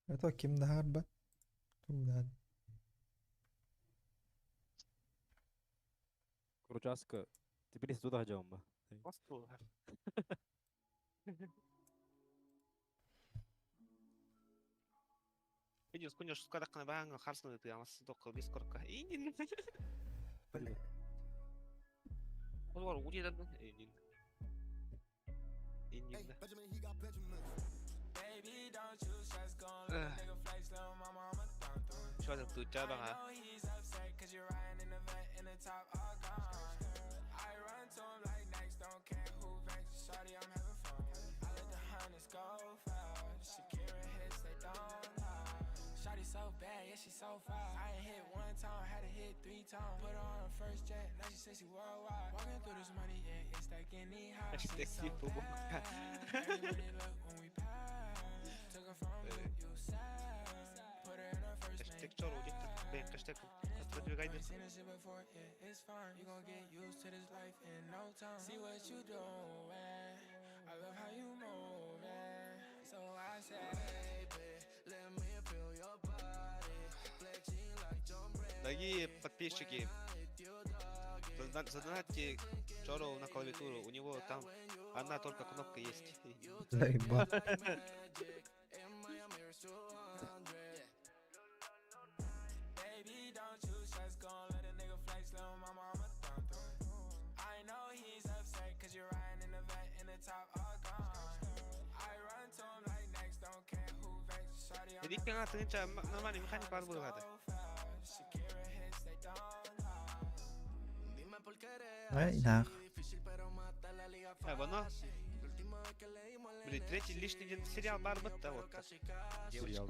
Это ким дахар ба? Туда. Кручаска. Тбилиси туда хажаумба. Посту. Видишь, скунешь, сколько на банга харсну ты, а нас только без корка. И не. Вот вот, уйди да. И не. Что это тут тебя бага? So bad, yeah, she so fine. I ain't hit one time, had to hit 3 times. Put her on her first jet, now she say she worldwide. Walking through this money, yeah, it's stacking knee high. Аж She's so такие bad. Everybody look when we pass. Took her from you sad. Put her in her first name. Хэштег чор уйди. Бэн хэштег. Продвигай дальше. Seen this shit before, yeah, it's fine. You gon' get used to this life in no time. See what you doing. I love how you moving. So I said, baby, let me feel your body. Flexing like John Brady. Дорогие подписчики, задонатьте Чору на клавиатуру. У него там одна только кнопка есть. Заебал. Baby, don't you just gon' let a nigga flex, little mama, I'ma thumb through. I know he's upset, cause you're riding in the vet in the top all gone. I run to him like next, don't care who vex. Shawty, I'm Иди к ты ничего, нормальный механик бар был это. Shakira hits, they don't lie. Dime por qué eres Ай, нах. difícil, pero mata la liga Воно, Última vez que leímos el блин, третий лишний сериал Барбетта вот. Сериал.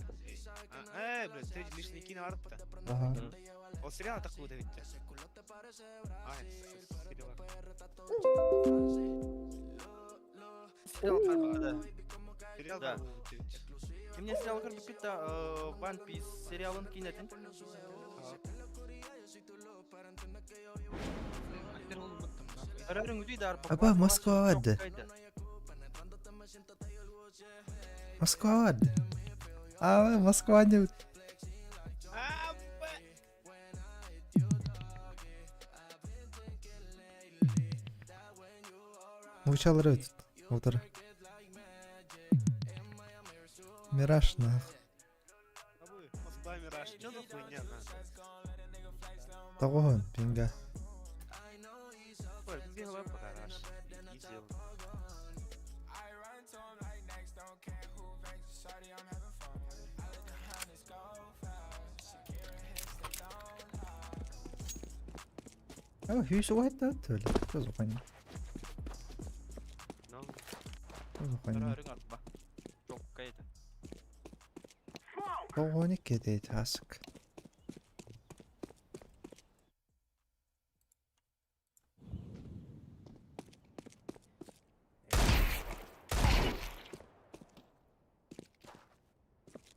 Блин, третий лишний кино Барбетта. Ага. Вот сериал такой, да ведь. Сериал. Сериал Барбетта, да. Сериал Да. Барбетта. Ты мне сериал как бы пита One Piece сериалын кинетин. Арарың үйді арпа. Аба, Москва вады. Москва вады. А, Москва не... Мучалар өт. Отыр. Мираж, нах. Москва Мираж. Что за хуйня, нахуй? Тағуын, пинга. Ой, где голова покараш? И сделал. I run to him like next, don't care who vex. Shawty, I'm having fun. I let the honey's go fast. Shakira hits, they don't lie. А, хүйші қайтты өтті өлі. Көз ұқайын. Ну, Көз ұқайын. Арарың арпа. Çok kaydı. Тағуын еке дейді асық.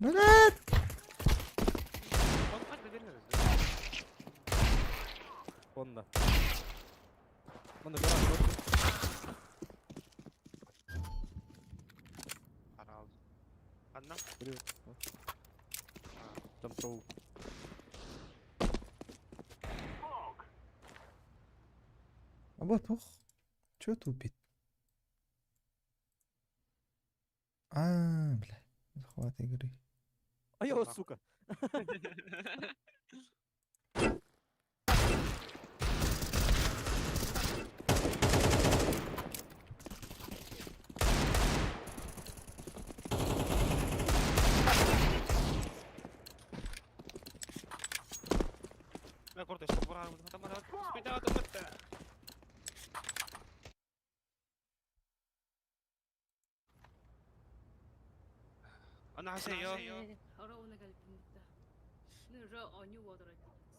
Блядь! он хоть доверилась, Honda. Honda garаж. Орал. Одна? Привет. Там троу. А вот ух. Чё тупит? А, бля. Захват игры. А я, сука. Я коротко, что буран, там надо спидать, это. Она хасеё. Ора уна галпинта. Ну ро оню водора китса.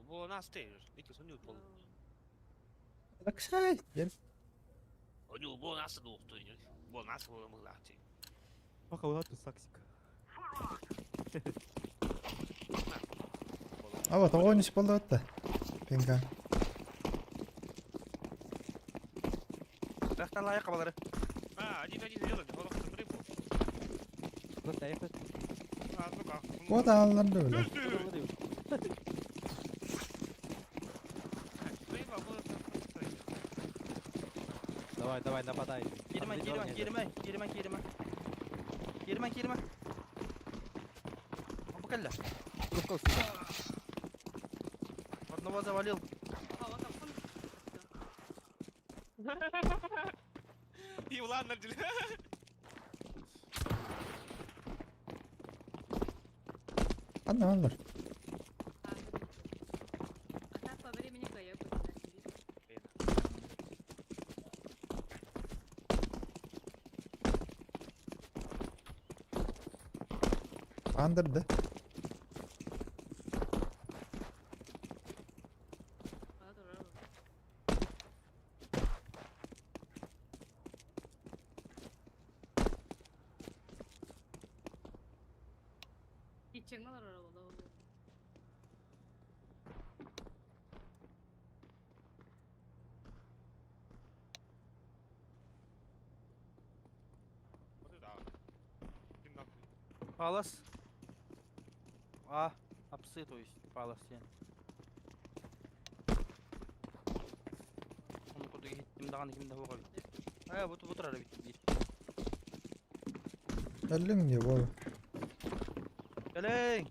Бо нас теж, ikke så nu på. Так сай. Och nu bor nas då då. Bor nas på мулати. Пока у нас тут саксика. А вот огонь не болды өтті. Пинга. Рахтан лайық балары. Один делать, горох рыбу. Burada sayfet. Ağzına bak. O da anlardı öyle. Burada değil. Şuraya bak, bu da sayı. Давай, нападай. Girme. Букалля. Просто сюда. Одного завалил. Hava kapın. İyi ulan Nercil. Anlar. А так по времени кая Andırdı. İçenler arabada oldu. Палас. А, апсы, то есть, палас yani. Onu kurdu gittim dağını kimde hoca bitti. Ha bu tarafta bitti. Öldün diyor boy. Gelin.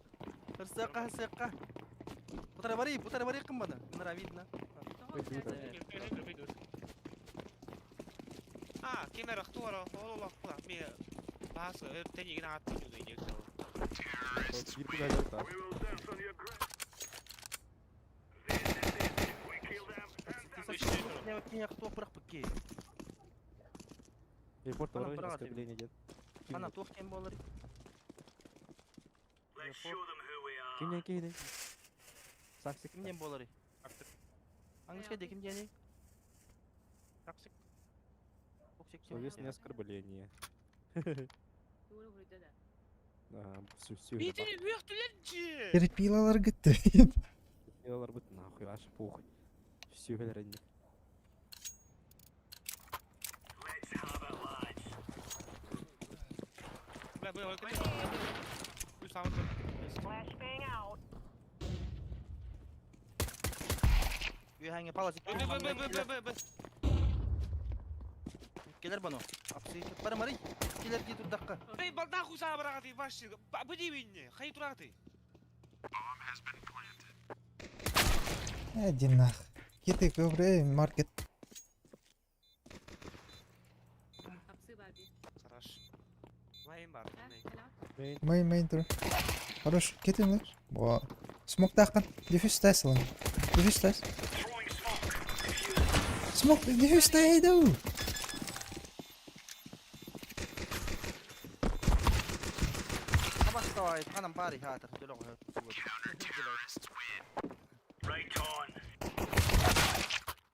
Hırsıka. Bu tarafa varayım kım bana. Bunlara видно. А, кеме рахтуара, ололах кула. Ми баас тени гина аттын юга инек. Bir bir ayar daha. Ne yaptı bırak bakayım. Airport Ana, var. bırak Оскорбление идет. Ana tuh kim bolari. Kimden keydi? Saksik. Kimden bolari. Аңышқа декім дені? Таксик. Словесное оскорбление. Doğru burada da. Ага, все. Битини бүйөктүлерчи. Терпилалар gitti. Делалар быт нахуй, аж похуй. Все элеринде. Бля, бля, өлкөдө. Үч сабат. Üye hangi palas? Б. Gelir bana. Apsi para mari. Gelir di dakika. Бей, балдан куса барагати башчы. Бди минне, хай тураты. Иди нах. Git köprüye market. Hapsi var bir. Хорошо. Майым бар. Ha, helal. Main dur. Хорош. Кетин lan. Во. Смок таққан. Дефюз тайсылын. Дефюз тайс. Смок дефюз тайды. Kabas tavayı. Kanım bari hatır. Delo koy.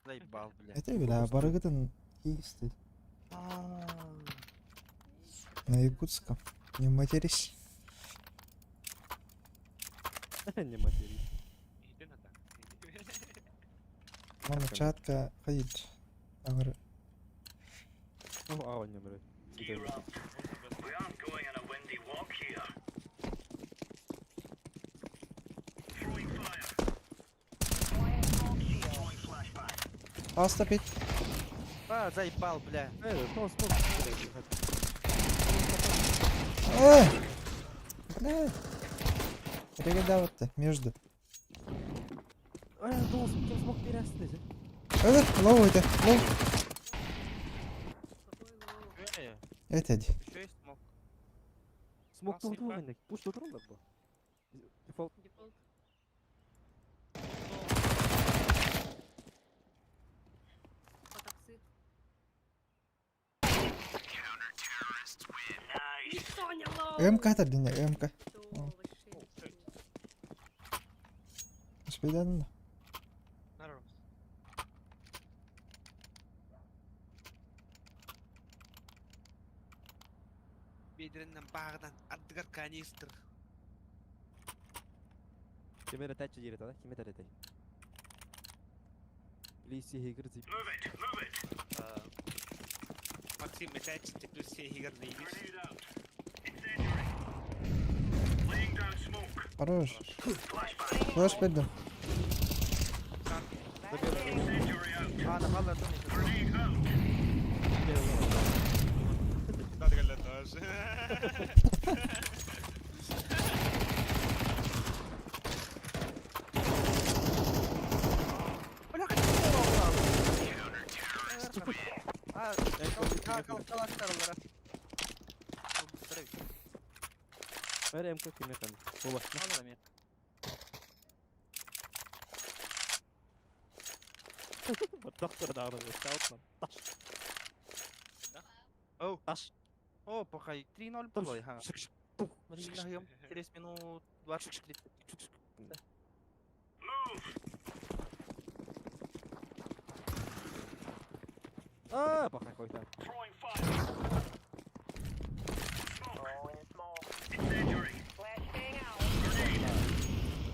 Заебал, блядь. Это бля, барыгытын киісті. На якутском. Не матерись. Не матерись. Иден ата. Мама чатка ходит. Агар. Ну, ава не брать. Остапить. А, заебал, бля. Смог. Ой! Бля. Перегадал-то между. Должен кем смог перестать. Лоу это. Лоу. Какой лоу. Это ди. Еще есть смог. Смог Спасибо. турдур инек. Пуш турдур да bu. Default. Default. Потоксид. Никто не лоу. МК тадин МК. Что вообще? Успедан. Здорово. Бедреннен багынан аддыгар канистр. Kime de taç yeri tada? Kime de taç? Lisi higir zip. Максим, метач, ты плюс все игр не видишь. Хорош. Флеш бердим. Ana kallar dön. Dale que le das. Kalan çıkarırlar ha. Ver MK kim efendim? Bu başına. Alırım ya. Doktor da arada. Sağ Oh. Taş. Oh, покай. 3-0 было, ага. Şık şık. Блин, через минут 20-30. Aa bak koy tamam.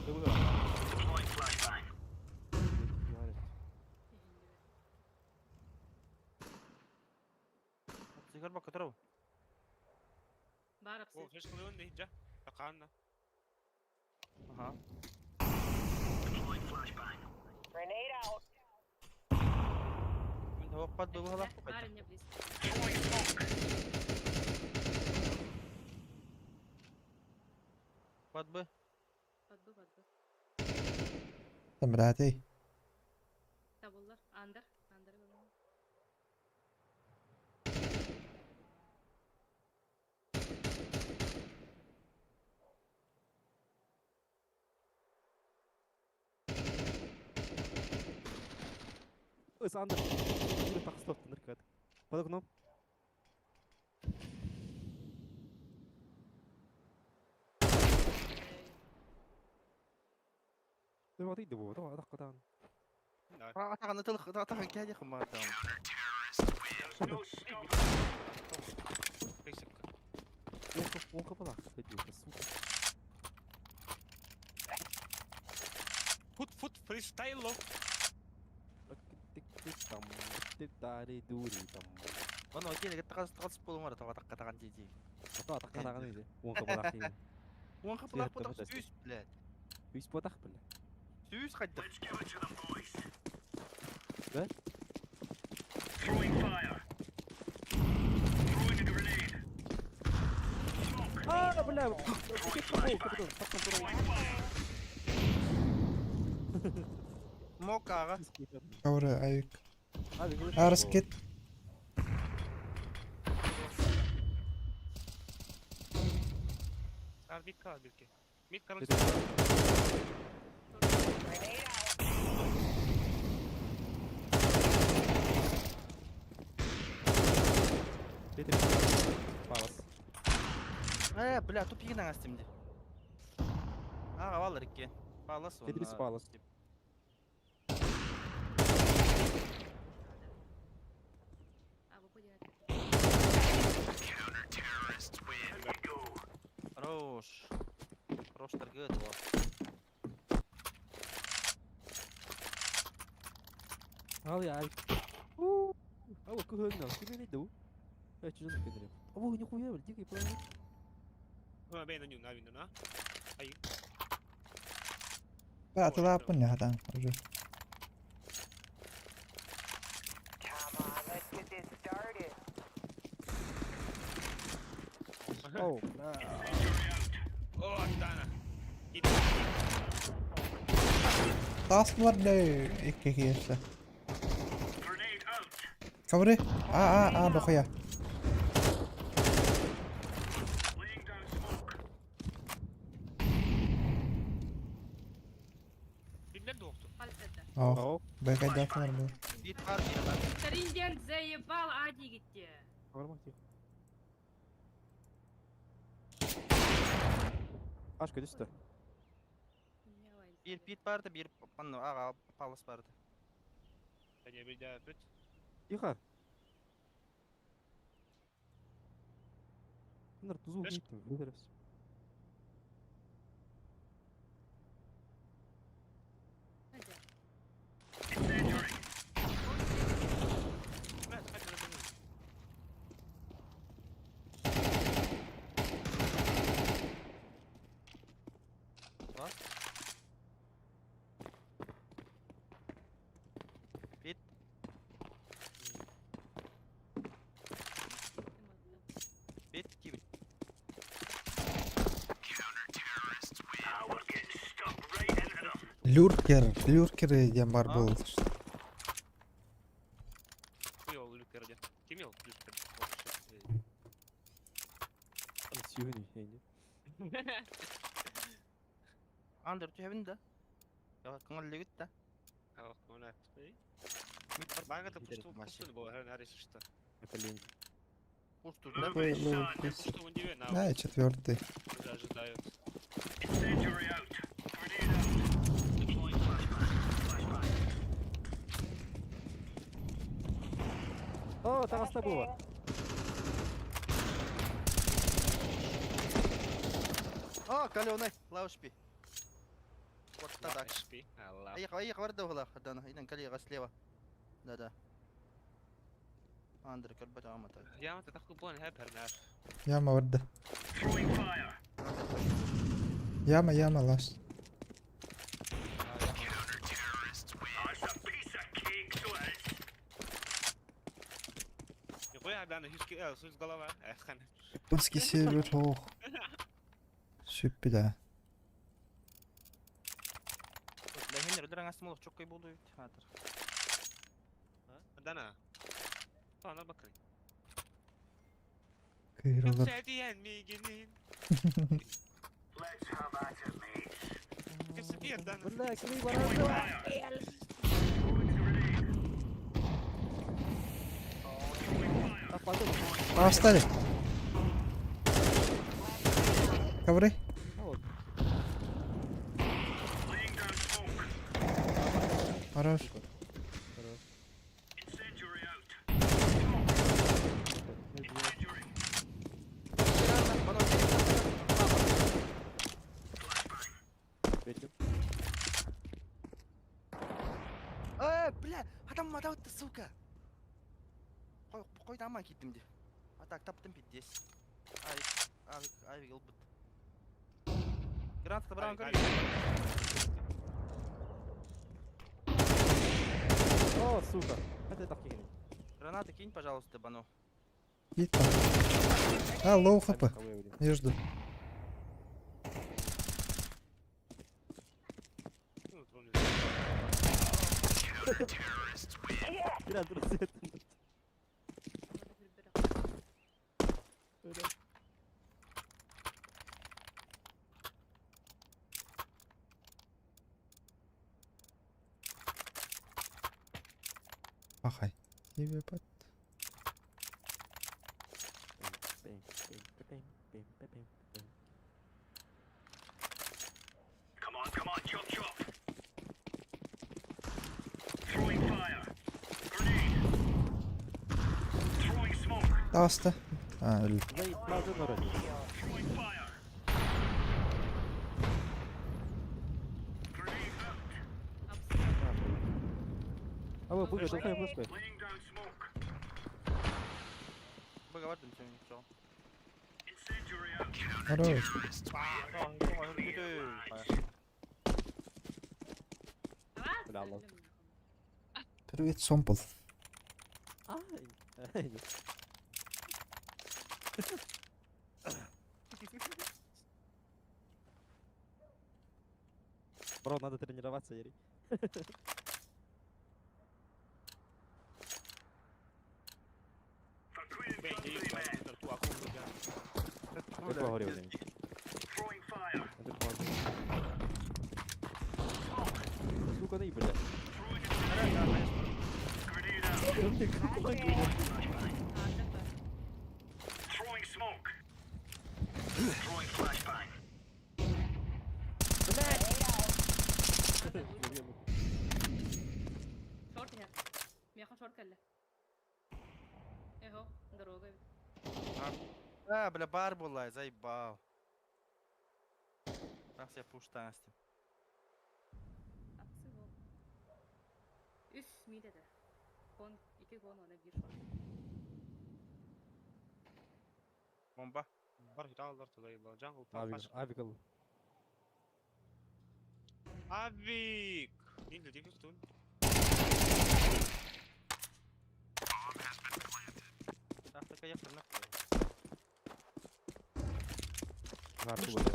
Dur dur. Сигар бак которого? بعرف هو فيش كل يوم نهجة تقعنا. Ага. هو قد بهلا بعرف اني بليز قد به بدو تمراتي. طب والله اندر Sandır. Bir tak stop tanır kad. Balık nom. ده ما تيجي ده ده دقة تان. أعتقد أن تلخ أعتقد كهذا يا خمار دام. وانك بضع فيديو بس. فوت فريستايل لو. تك تك تام تك تاري دوري تام. أنا أكيد قد تقص بول مرة تبغى تقطع جي. تقطع تقطع غني وانك بضع فيه. وانك بضع بضع سويس بلاد. سويس بضع بلا. سويس قد. بس. بالله. موقع كورة أيك. أرسكت. صار بيك كار بيك. ميت كار. بلا توب يجينا استمدي. والله ركي. خلاص. تدرس خلاص. روش. روش ترقيت والله. هذا يا عيب. أول كهنا كم يدو؟ لا تجوز كذا. أبوه يخويا ولدي كيف يبغى؟ ما بين اليوم نبي ننا. أي. لا تلعب مني هذا رجل. أوه. أوه أنا. Taslar ne? İki işte. Kavri. Dokuya. أوه. Bekay daftar bu. Трендент заебал, Ади где? Aşk ödüstü. Bir pit vardı, bir panno palas vardı. Tanya bir daha pit. Yıkar. Bunlar tuzu Beş- gittim. Biliriz. Bas. Bit. Bit gibi. Lurker diyen var Ha? bu. Bu yol Lüker'de. Kim yol Lüker? Suyunu şeyini. Under to heaven da. Ya kanal git da. Ja, gewoon uit. Bana da Gidelim pustu maçı. pustu bu her neresi işte. Epelin. Пусту, да? Pustu он диве на. Да, четвертый. Уже ожидают. Oo, takas na buwa. О, каленый, лаушпи. Вот так. XP. Allah. Ай, ورده والله خدانا. إذا كلي слева. Да. Under كلبة عامة. Ja, want dat gewoon heb naar. Yama orada. Yama last. Gooi hij dan hiç ki söz galava. Kan. Japonski server hoog. Süper de. لا هنا ردنا ناس مولك شو كيبودو هاتر. Dana. Bana bakın. Kıyrılır. Sevdiyen mi ginin? Kesin bir Dana. Wala, kini barado. Tapado. Astari. Cover. Oo. Хорош. Bekle. Бля, адам атты, сука. Қой дамай кеттім де. Атак таптым пиздец. Ай, ылбыт. Гранатты біран көрейін. О, сука. Хadi так кинь. Гранаты кинь, пожалуйста, Бано. Git lan. Ha low kapı. Кого я увидел? Между. Biraz dur set. Öyle. Ахай. Тебе под. Bem, bem. Hasta. Ha öldü. Zayıfladın orayı. Ama bu kadar yapmış be. Бага вардым сен чоо. Хорош. Öyle Allah'ım. Привет, Сомпл. Ay. Бро, надо тренироваться, Ярий. Я поговорил с ним. Это поможет. Сука, дай, блядь. Short है मैं यहाँ short कर ले ए हो अंदर हो गए Бля, бар була, заебал. Раз я пуштастым. Aksi bu. Üst mide de. Kon, iki kon ona bir short. Бомба. Бар хиталдар тулай ба. Jungle Abi, taş. abi kal. Avik. Değil de değil tutun. Afrika yakınına. Var bu böyle.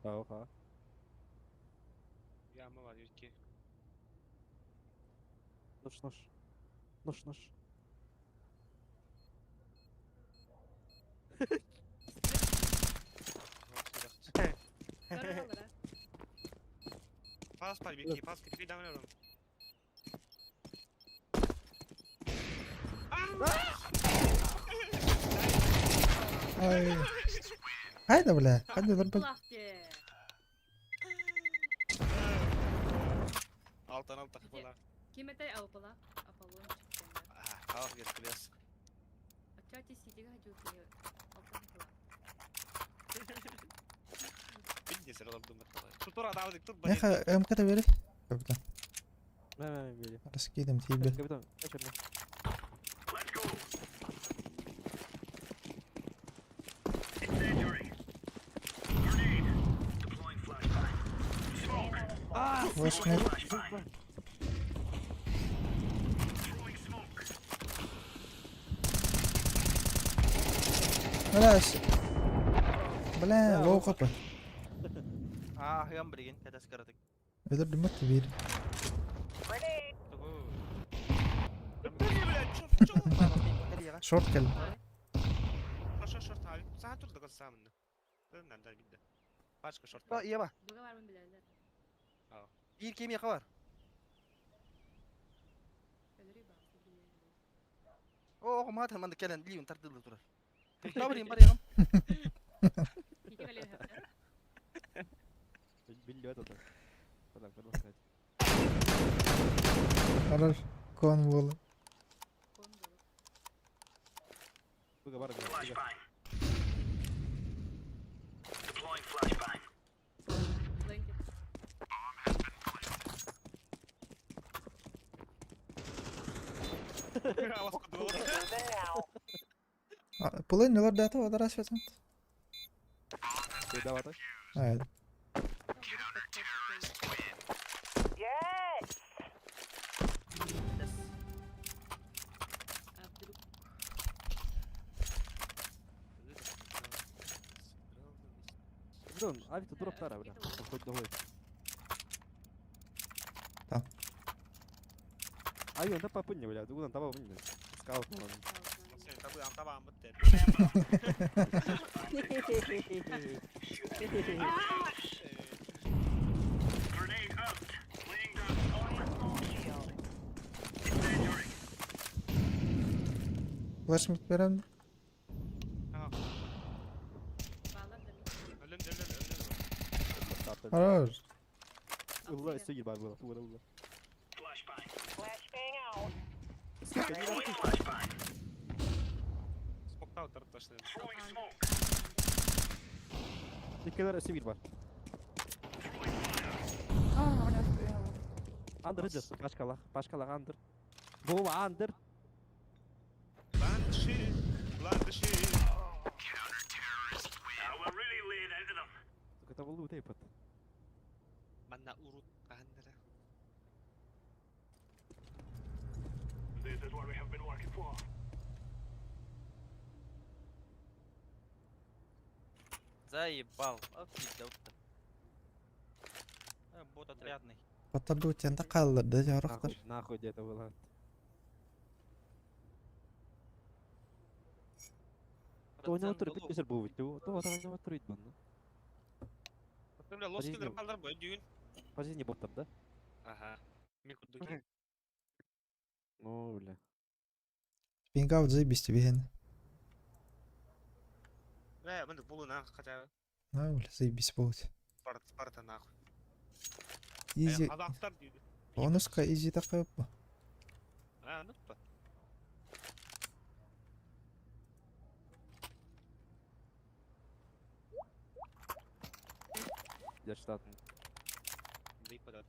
Ah, Ha. Yağma var ülke. Noş. Körü olur ha. Pas bir pas bir devam ediyorum. Ay. Haydi bile. Hadi lan bak. Allah ki. Alttan alt takıp ola. Kim ete Apollon? Apollon çıktı. Al geri kılıyoruz. Açığa TC'ye hacı Apollon. Bildi sen oğlum durma. Tutur adam dik tut. يا اخي ام كتب لي كابتن Ben böyle. خلاص كده متيبه Kapitan. Kaç önüne. وش ميت بلاش بلا وقفه Yan birigin kadas karatık. يقدر دمت كبير شورت كلب Şort abi. Sen tut da kız sağımında. Dönden der gitti. Başka şort Bak var. iya bak. Buga var mı bilerler? Bir kemi yaka var. Ölürü bak. Oo ma tanman da kelen liyun tartılı durar. Tabirin bari yam. İki böyle yaptı. Biliyor da. Falan hadi. قرر كون والله Konu dolu. Bu kadar var. Blanket. Havas kudu. بولين نلر داتا ولا راس فاتن Bir daha var. عادي Abduruk. Kapitan. Abi tu drop tara bra. Хоч до гой. Tamam. Ay onda papın ya bla. Dugudan taba bunun. Scout mu? Sen tabu am tabağım bitti. واش متبرم Tamam. Bağlar da bir. Ölüm. قرار Allah isteyir bari bu. Bu Allah. Smokta oturup başladım. Dikkaler isteyir bari. Andır hıdır. Başkalar andır. Bu andır. Lan dışı. Lan dışı. Kata buldu bu teypat. Bana urut kahandırı. Заебал. Офигел ты. Бот отрядный. بطلت انت قال ده جا رختر Nahoj это было. Oyna oturup bitmişler bu video. То oyna oturup bunu. Böyle loskiller kaldır böyle düğün. Почти не боптар, да? Aha. Mikrodaki. Ну, бля. بينقاو زي тебе هنا Ve ben de bulun ha kaça. ولا زي بوت Sparta nahul. ايزي Kazaklar diyordu. ونسخة ايزي تقيب Ha nutba. Я штатный. Deyip kadar.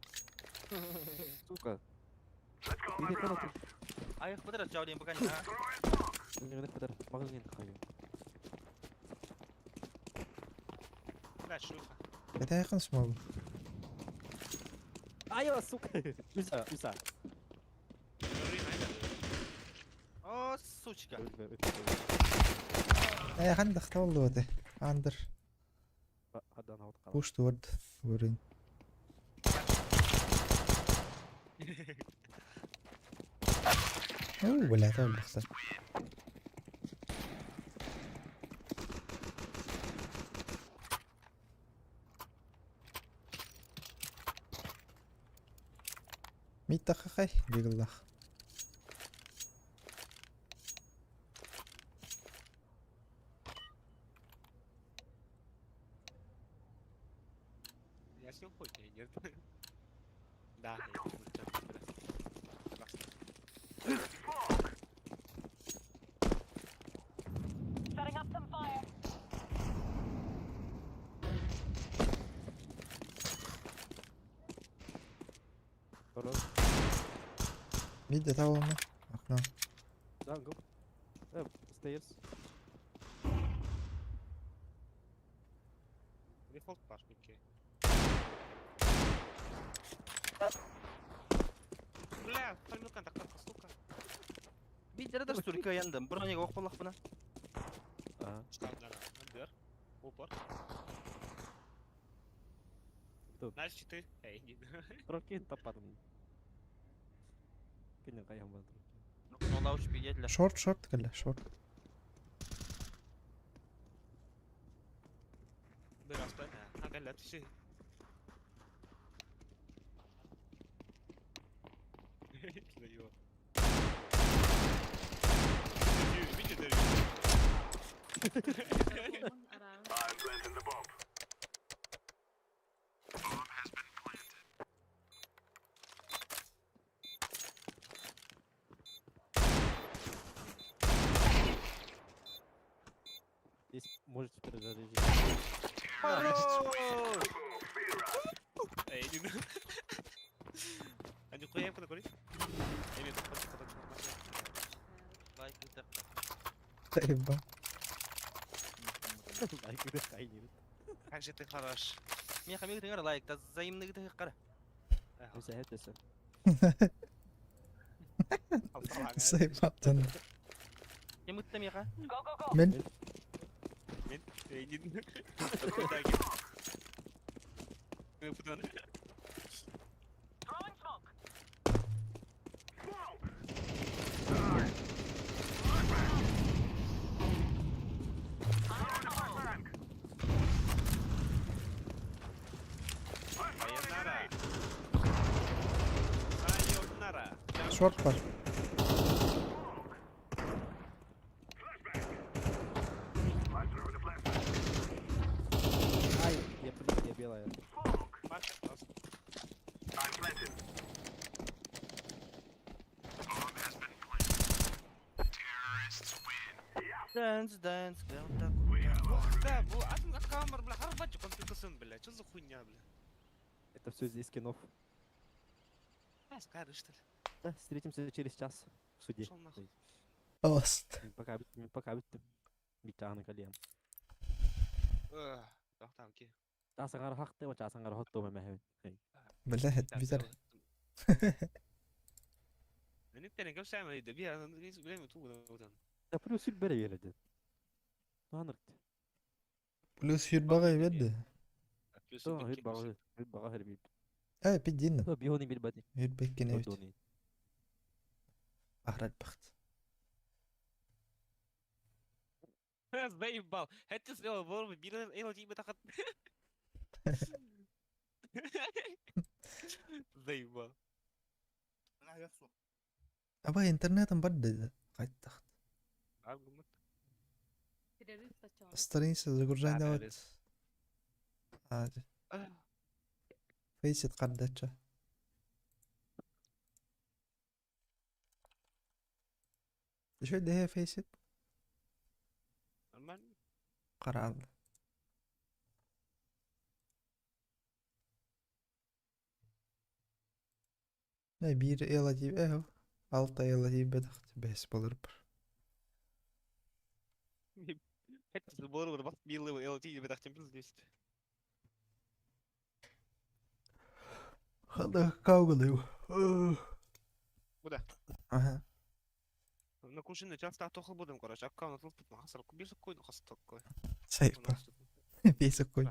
Сука. Иди к нам. Ay bener jauh dia bukan ya. Не кадар. Магазин такой. Ver şunu. Это якын смогу. Айва, сука! Üsa, üsa. О, сучка. Якын дакта болду оте. Андер. Hadan havut kala. Push toward. Вырын. Блядь, өлбақса. Митта қақай, бегілдақ. Я с ним хоть и нет. Да, я не Хорош. Мидде табылма. Окно. Jungle. Stairs. Дефолт паш, Микки. Бля, поймёкан так сука. Бидер да стурка яндым. Бронига оқпалақ бұна. Ага. Штабнара. Андер. Упор. Тут. Знаешь, 4. Эй, не. Трокин тападым. Кенен кайям бар. Нола уч биетлер. Шорт, кәлі, шорт. Biraz da ne? Ha gel at şey. Kilo. Video there. Around. Здесь можете перезарядить. Эй, не. Они кое куда говорит? Или это просто Лайк итеп. Заеба. Лайк это кайнир. как же ты хорош. Мен хамиг теңер лайк та заимныгы да қара. Үсә әтәсә. Заеба. Тан. Емытты меха. Мен. Эй, не. Куда ги? Мы потом. Sayonara. Шорт бар. Ай, я белая. Марка просто. Dance, dance, да. Да, а камер, бля, харбачу, конфликт бля. Что за хуйня, бля? Это все здесь кинов. Скажи, что ли? Да, встретимся через час в суде. Шел нахуй. Ост. Пока биттим. Битаны калиям. Там ки. Часаңар хакты ва часаңар хотто мәһәбин. Блядь, битер. Men inte den kanske säger det blir en problem med tog. Да плюс бере geledi. Анырт. Плюс хюрбага ебедді. То хит бага херби. Пиддин. То бихони бир бади. Хюрбеккен эвит. Одони. Ахрат бахт. Заебал. Это сделал вор, бирен, эй, тебе так. Заебал. Аба интернетом бадды. Қайттақ. Аргумент. Террорист сначала. Страница загружай Да, дават. террорист. Ади. Фейсит қардача. Шо дехе фейсит? Нормально. Қаралды. Bir ela gibi eho. Alta ela gibi bedakt. Bes bolur bir. Это сбор, вот милый LT, тебе так темпл здесь. هذا كاغليو. Bude. Aha. No kun sinne jatkaa tuohon budem kora, jakkaa on tullut mä hasal, kun bisa kuin hasal tokkoi. Seipa. Viisa kuin.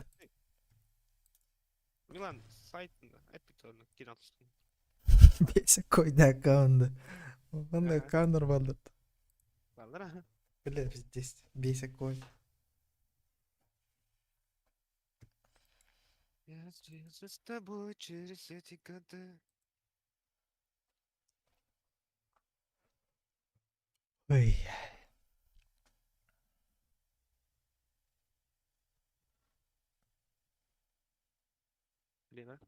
Milan sait epiton kinatsta. Viisa kuin nää kaunda. Vanna kaundar valdat. Valdara. Kyllä pististä. Viisa kuin. Я встретился с тобой через эти годы. Oi. Lina.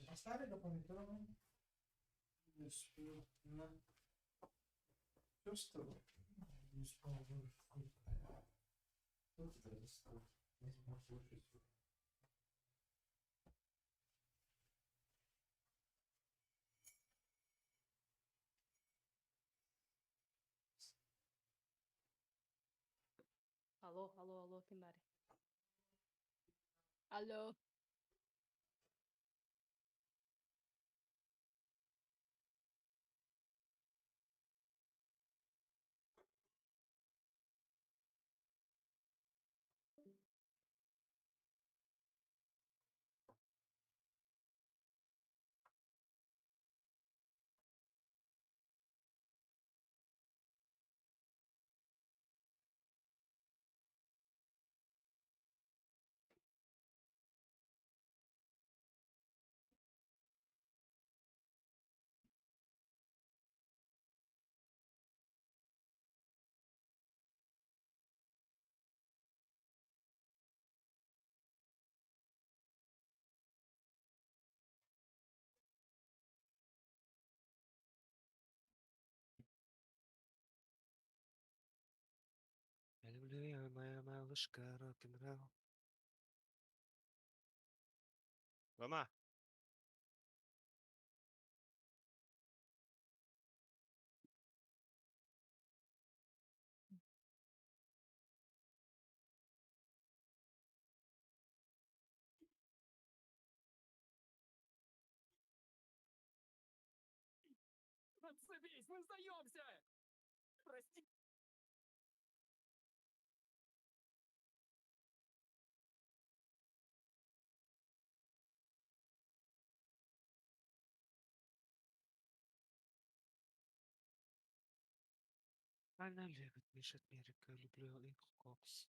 Оставили дополнительно. Просто не смогу. Алло, алло, алло, ким бар? Алло. Я люблю я, моя малышка, рок-н-ролл. Рома. Отцепись, мы сдаемся! Прости. Она любит Миша Америка, люблю их кокс.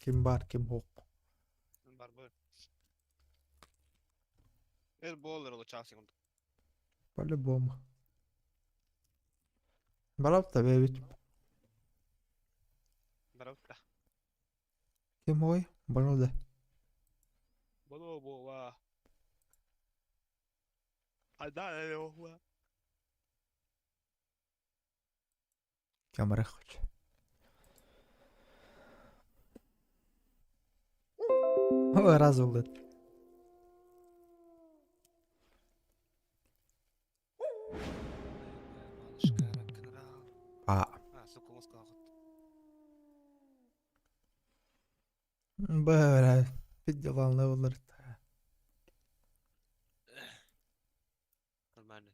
Kim var kim yok. Var böyle. El boğulur olur çalsın onu. Böyle bomba. Balap da bebit. Bravo da. Kim oy? Bana da. Bolo boğa. Hadi ne boğa. Kamera koç. O раз oldu. Aa. Suku muska akıt. Böyle videolarla olur. Normalde.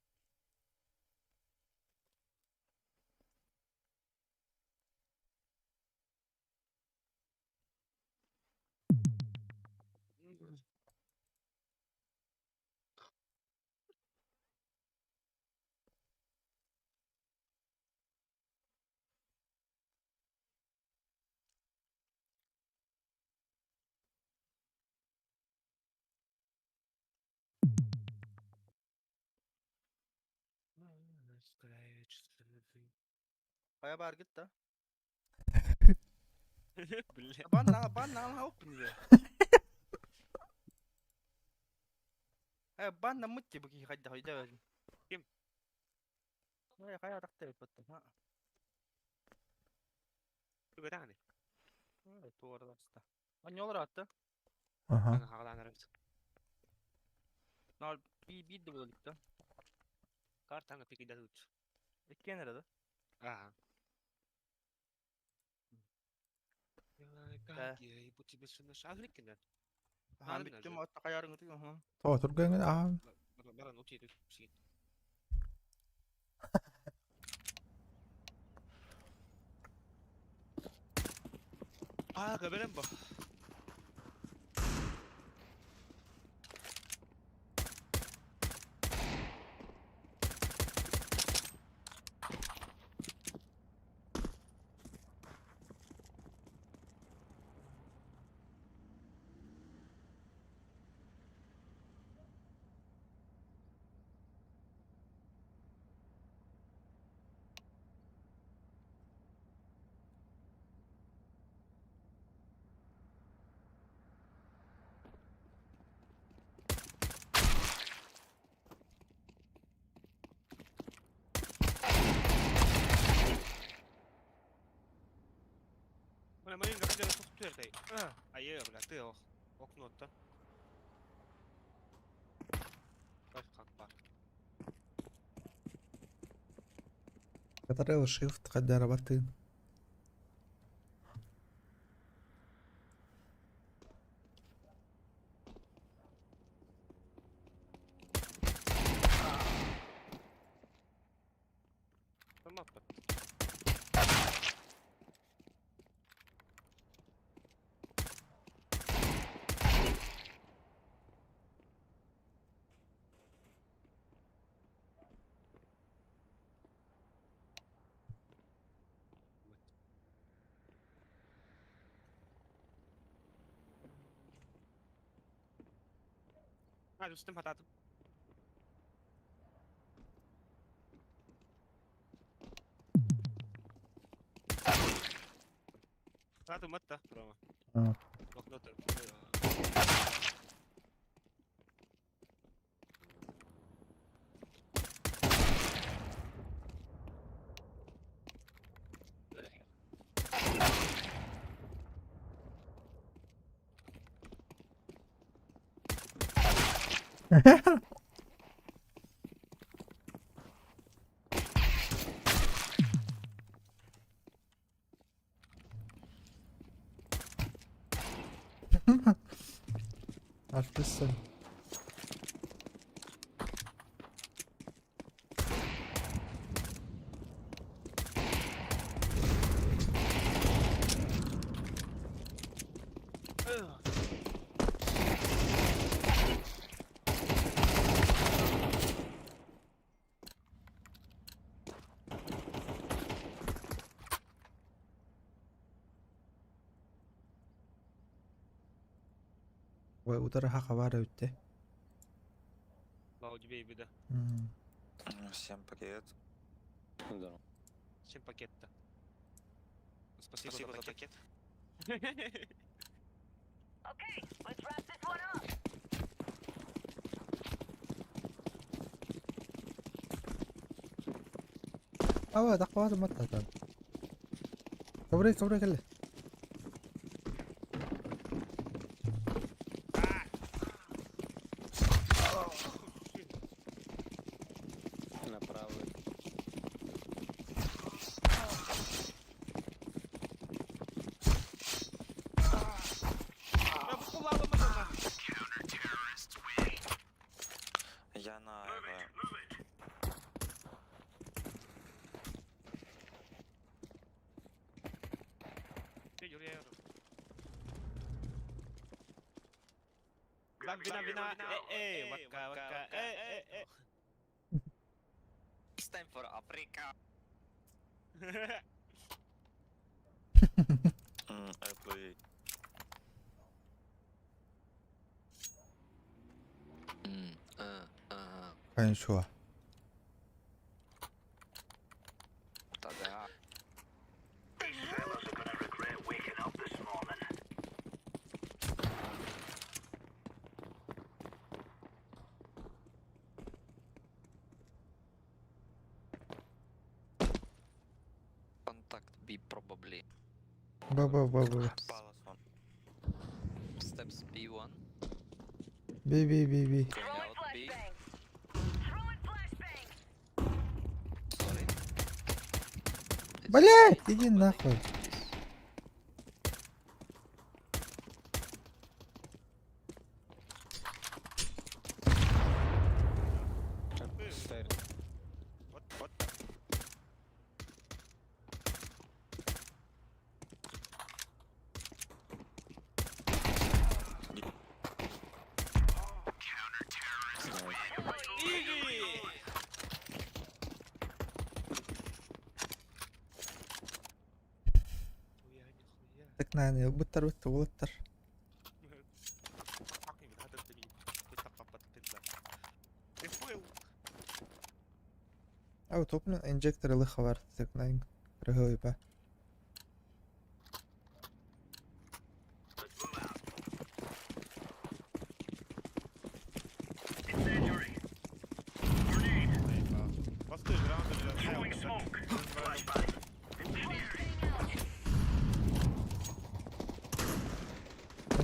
Kaya bar git da. Bile. Banna ama open diye. Banna mutti bu ki hadi hadi. Kim? Kaya takte battım ha. Bu kadar ne? Evet doğru da işte. Anne olur hatta. Aha. Ben havadan ararız. Nal bir de bulduk da. Kartanga peki de tut. İki nerede? Aha. Kaki bu tipe sunu şahrik kinden. Ha bittim hatta kayarın ötüyor ha. Otur gönül aa. Baran o tipe şey. Kabelen bu. Mana main enggak ada software tadi. Ayo berarti oh. Ok nota. Bak kalkma. Ctrl Shift قد ربطين. Tamam. Ah, sistem patata. Patata mata, prova. Ah. Ok nota. Haklısın. удара хакавара үтте. Лауди бейби, да. Всем привет. Всем пакет-то. Спасибо за пакет. Ава, даквада маттатан. Кабрай келе. Направо. Я на Vina. Waka. It's time for Africa. Apple. Кайын шуа. Тогда. Contact B probably. Ба. Palace one. Steps B1. Би. Going out B. Sorry. Блять, иди нахуй. What? Так наани быттар улуттар. Ау топны инжектор ылы хавар так наин. Рыгой ба.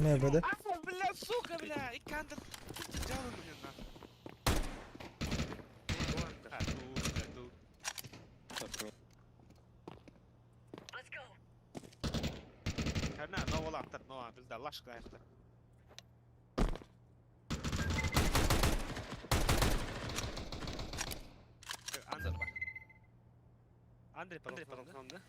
Не буде. Бля, сука, бля, и кандер. Что ты делал мне нахуй? No والله اخترت نوع بس ده لاش كده اخترت Андрей потом да?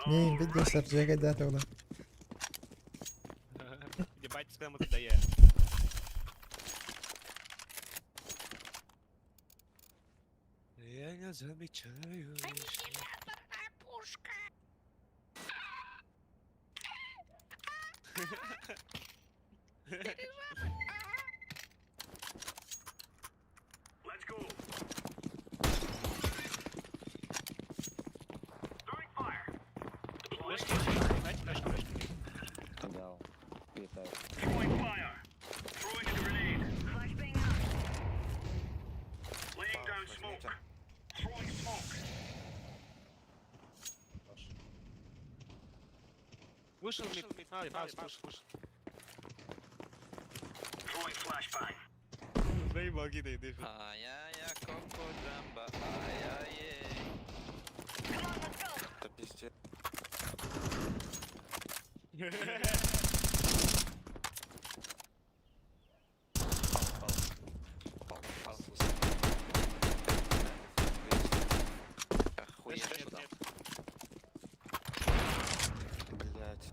Не, видно, сарджага дата ула. Ебать, прямо туда я. Я не замечаю. Вышел мид. Вышел. Заебал гида, иди. Ай-яй-яй, коко джамба, ай-яй-яй. Это пиздец. Охуеть, что там? Блять.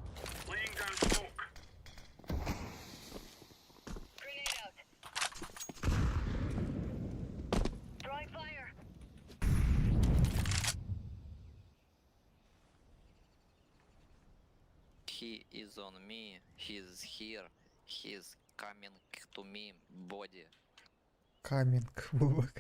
He is on me. He's here. He's coming to me. Body. Камінг, бубок.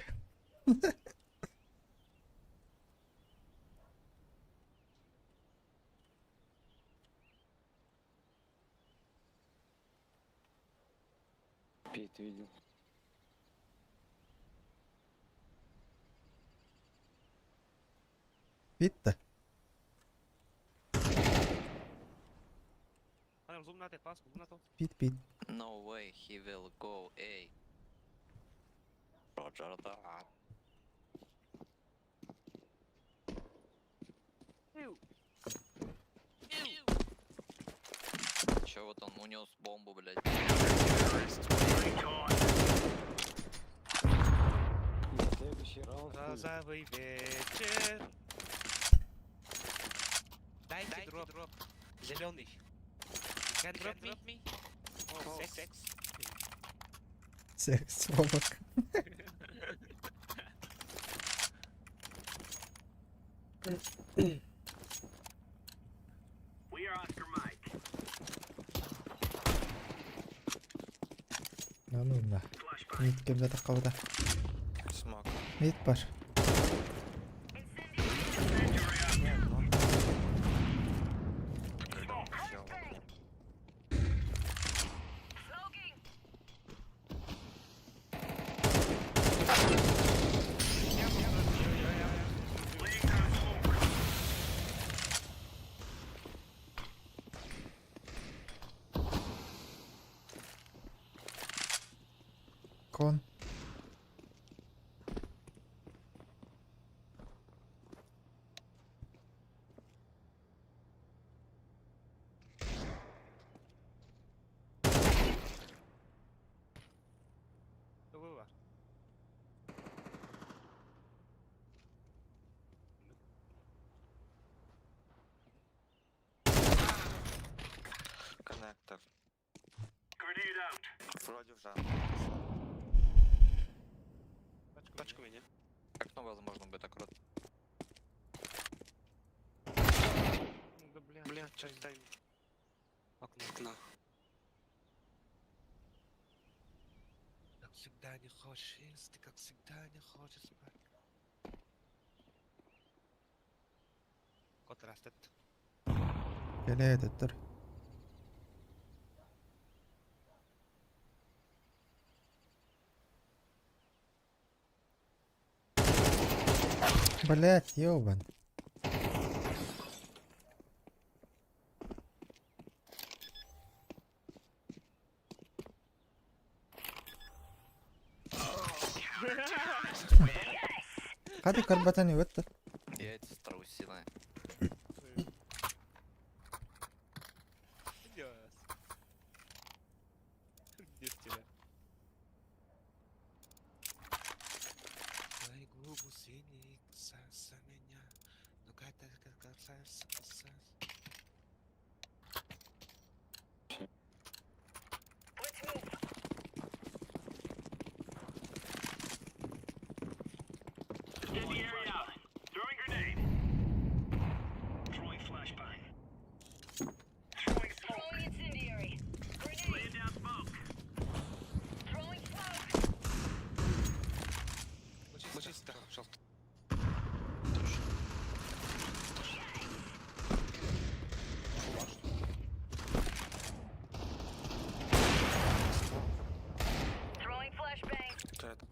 Пит видел. Bitti. انا مظلوم ناتي باس مظلوم ناتو Bit. No way he will go A. Roger that. Чё вот он унес бомбу, блядь? Следующий раунд. розовый вечер. Дайте дроп. Зеленый. Can drop me? Oh, sex. Секс, бубок. No niin, mä. Nyt kyllä takauta. Смог. Nyt pas. Kon. Кто var? Коннектор. Вроде в жан. Пачку меня. Как ну возможно быть так рот? Да бля, часть тайм. Окно. Как всегда не хочешь есть, ты как всегда не хочешь спать. Кот растет. Gelee dur. Блять, ёбан. Hadi karbatani вытта. Яйца страусиные. Идёс. Без тебя. Твои губы синие касаются меня, но когда касаются. Случись так, пожалуйста. Кто это?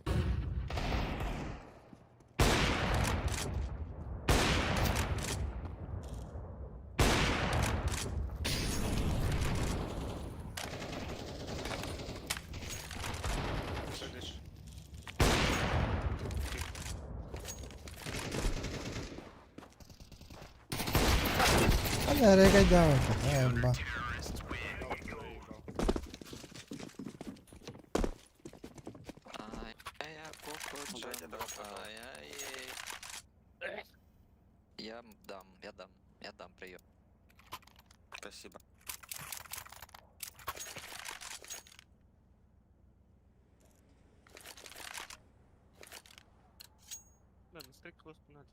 Что дальше? Hadi rega devam et. Eba. Ай-яй-яй, коко Дайте дроп, пожалуйста. Ай-яй-яй. Я дам прием. Спасибо. Да, настройки просто надо.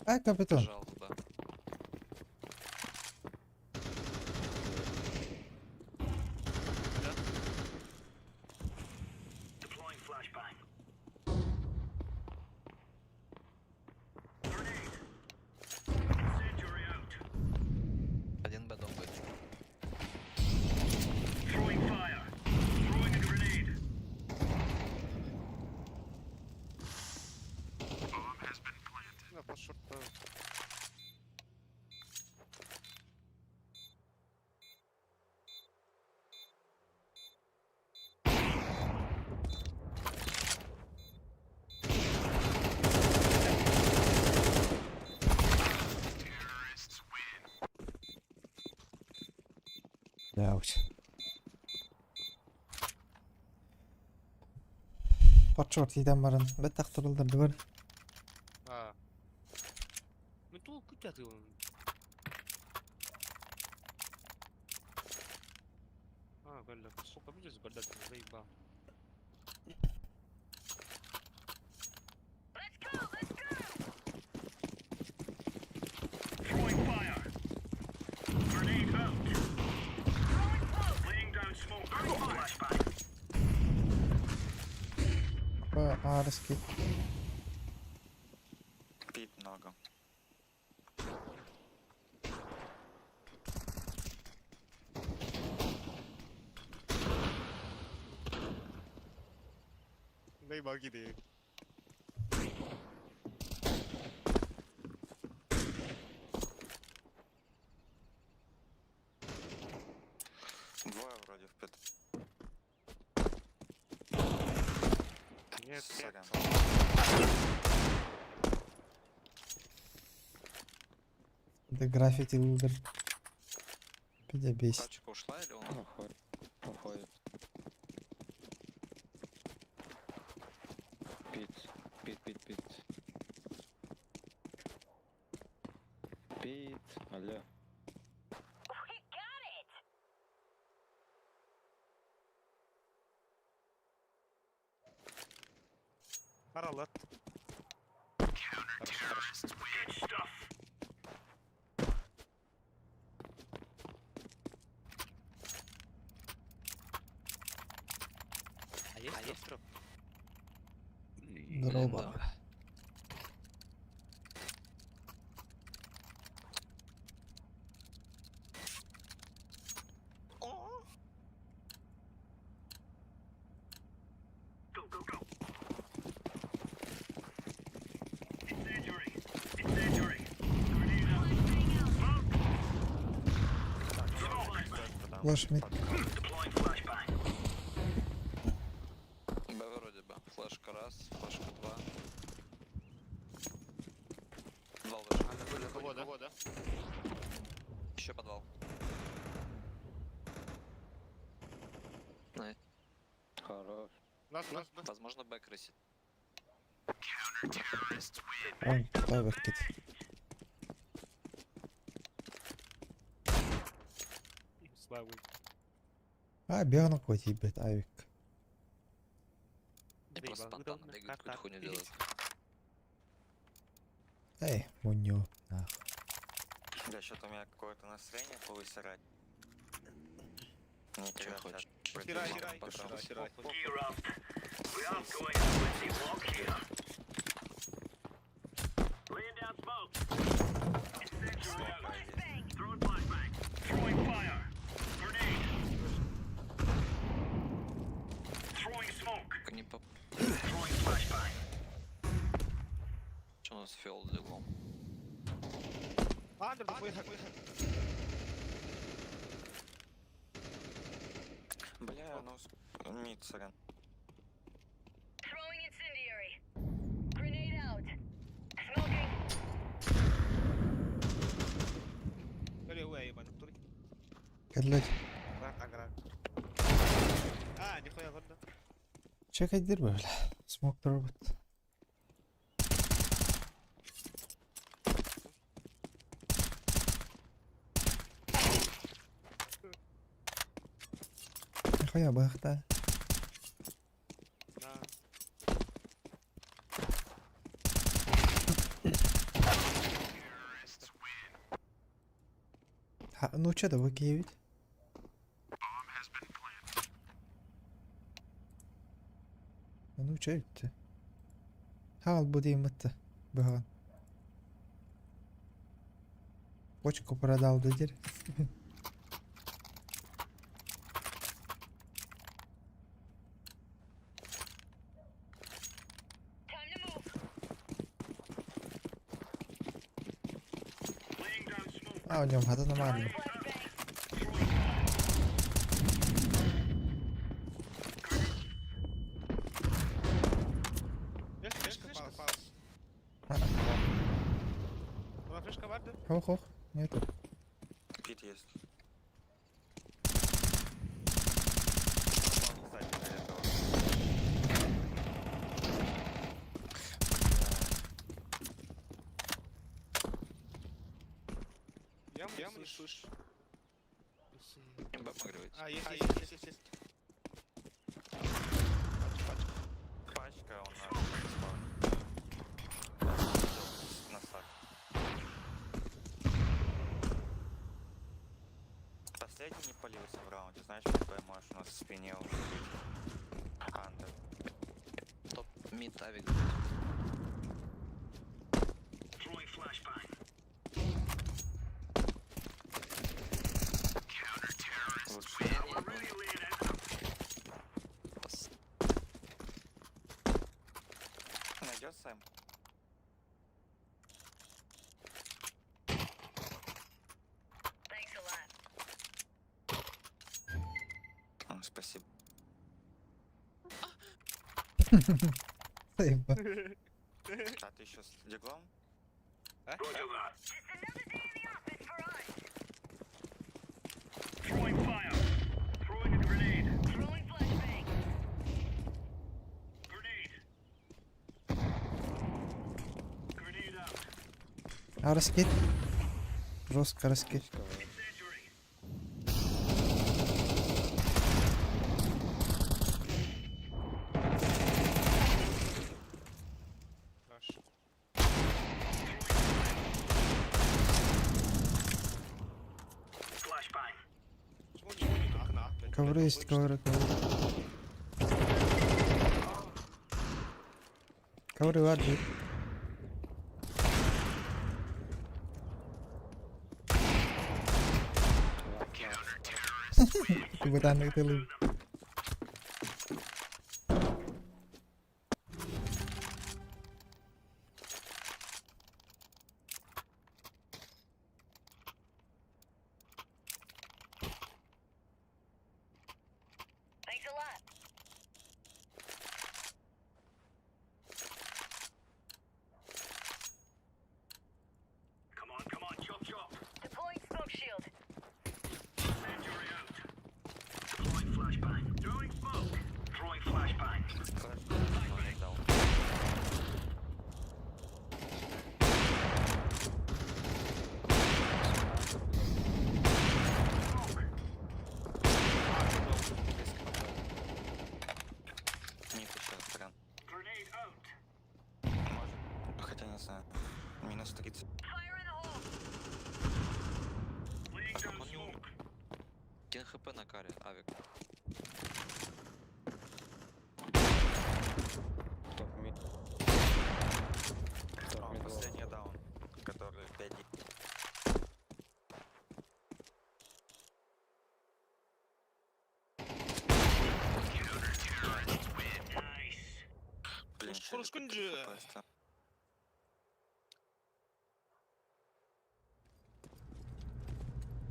Ай, капитан. Бежал туда. Один бедом будет. Да, под шорта. Яуч. Подшорт идем баран. Беттак турулдарды бар. Men då kunde jag tro. Валля, сука, видишь, сгодать, заебал. Арыски. Пит много. 내 막이네. Двое вроде в пит. Нет, Сорян. Да граффити угар. Пидя бесит. Тачка ушла или он уходит? Уходит. Пит. Пит, алло. Аралат. А есть остров? Здорово. Флэш мид. Б вроде бы. Флешка раз, флешка два. Подвал вышел. Кого, да? Еще подвал. Най. Хорош. Нас. Возможно, Б крысит. Он таверкит. Славы. Бегну котий, блядь, авик. И просто спонтанно бегают, какую-то хуйню делают. Эй, муньё. Нахуй. Да, что-то у меня какое-то настроение повысирать. Не Чё тебя хочешь? Хирай. Пошёл. Не поп... Что у нас фиол за углом? Андер, выход. Бля, ну мид, сорян. Throwing incendiary. Grenade out. Smoking. Гори уэй, ебаный, который. Кадлать. Агра. Нихуя, ладно. Че кайдыр бля? Смок робот. Нихуя бахта. Да. Ну что, да выкидывать? Ну что это? Хал будем это. Баған. Почку продал, да дер. Time to move. А, у него хата нормально. Flashbang. Флешка паус. А, Была флешка варда? Ох, нету. Пит есть. Яму не слышу. Б могли А, есть. Пачка у нас. Носак. Последний не полился в раунде, знаешь, какой можешь у нас в спине уже быть. Андер. Топ мид авик. Лучше. Найдет Сэм? Thanks a lot. Спасибо. Заебал. А ты еще с диглом? Just another day in the office for us. Throwing fire. Throwing a grenade. Throwing flashbang. Grenade. Grenade out. А раскид? Жестко раскид. Incendiary. Флеш. Flashbang. Чего не окна? Ковры есть, ковры. Ковры варджи. Kebetulan itu lu. Thanks a lot. Come on, chop. Deploying smoke shield. Incendiary out. Deploying flashbang. Throwing smoke. Throwing flashbang. Флэш, но не дал. Нет еще, сорян. Grenade out. Может, хотя не знаю. Минус 30. Fire in the hole. Laying down Он не умер. smoke. 1 хп на каре, авик. О, последний даун, который 5. Блин, Скоро скунджи.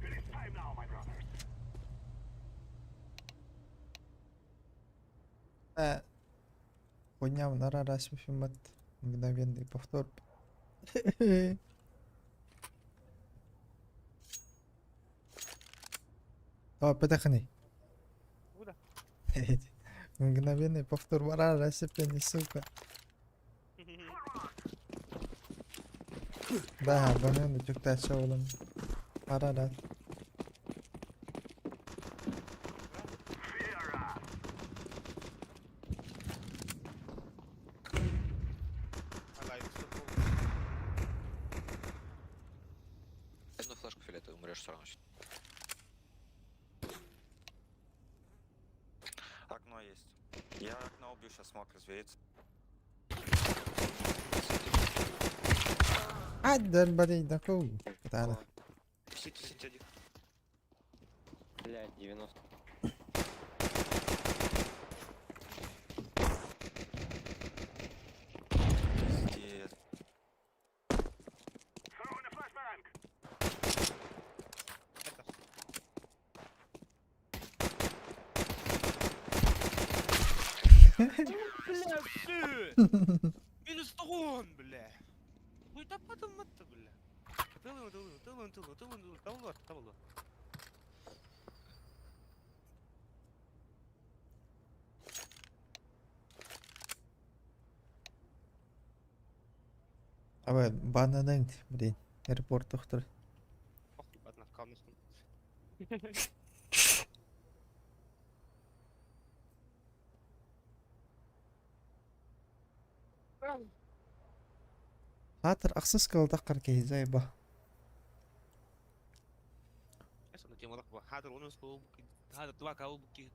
It is time now, my brothers. Поднял на раз фильмат. Мгновенный повтор. О, петахни. Куда? Мгновенный повтор. Вара рассыпание, сука. Да, банан чукта шоулан. Вара да. Алай, Одну флешку фили. или ты умрешь все равно. Окно есть. Я окно убью, сейчас смог развеется. عدل بريدك هو تعالى Сити один. Блядь, 90. Сити. Throwing a flashbang. بلا минус 10 بالله ويطبطم مت بالله طول أول بعدنا ننت بعدين ايربورت تختار بعدنا كامل خاطر أخصص كل دقر كي زي به ايش انا تيم رقبه هذا ونص هذا طبعك هو بكي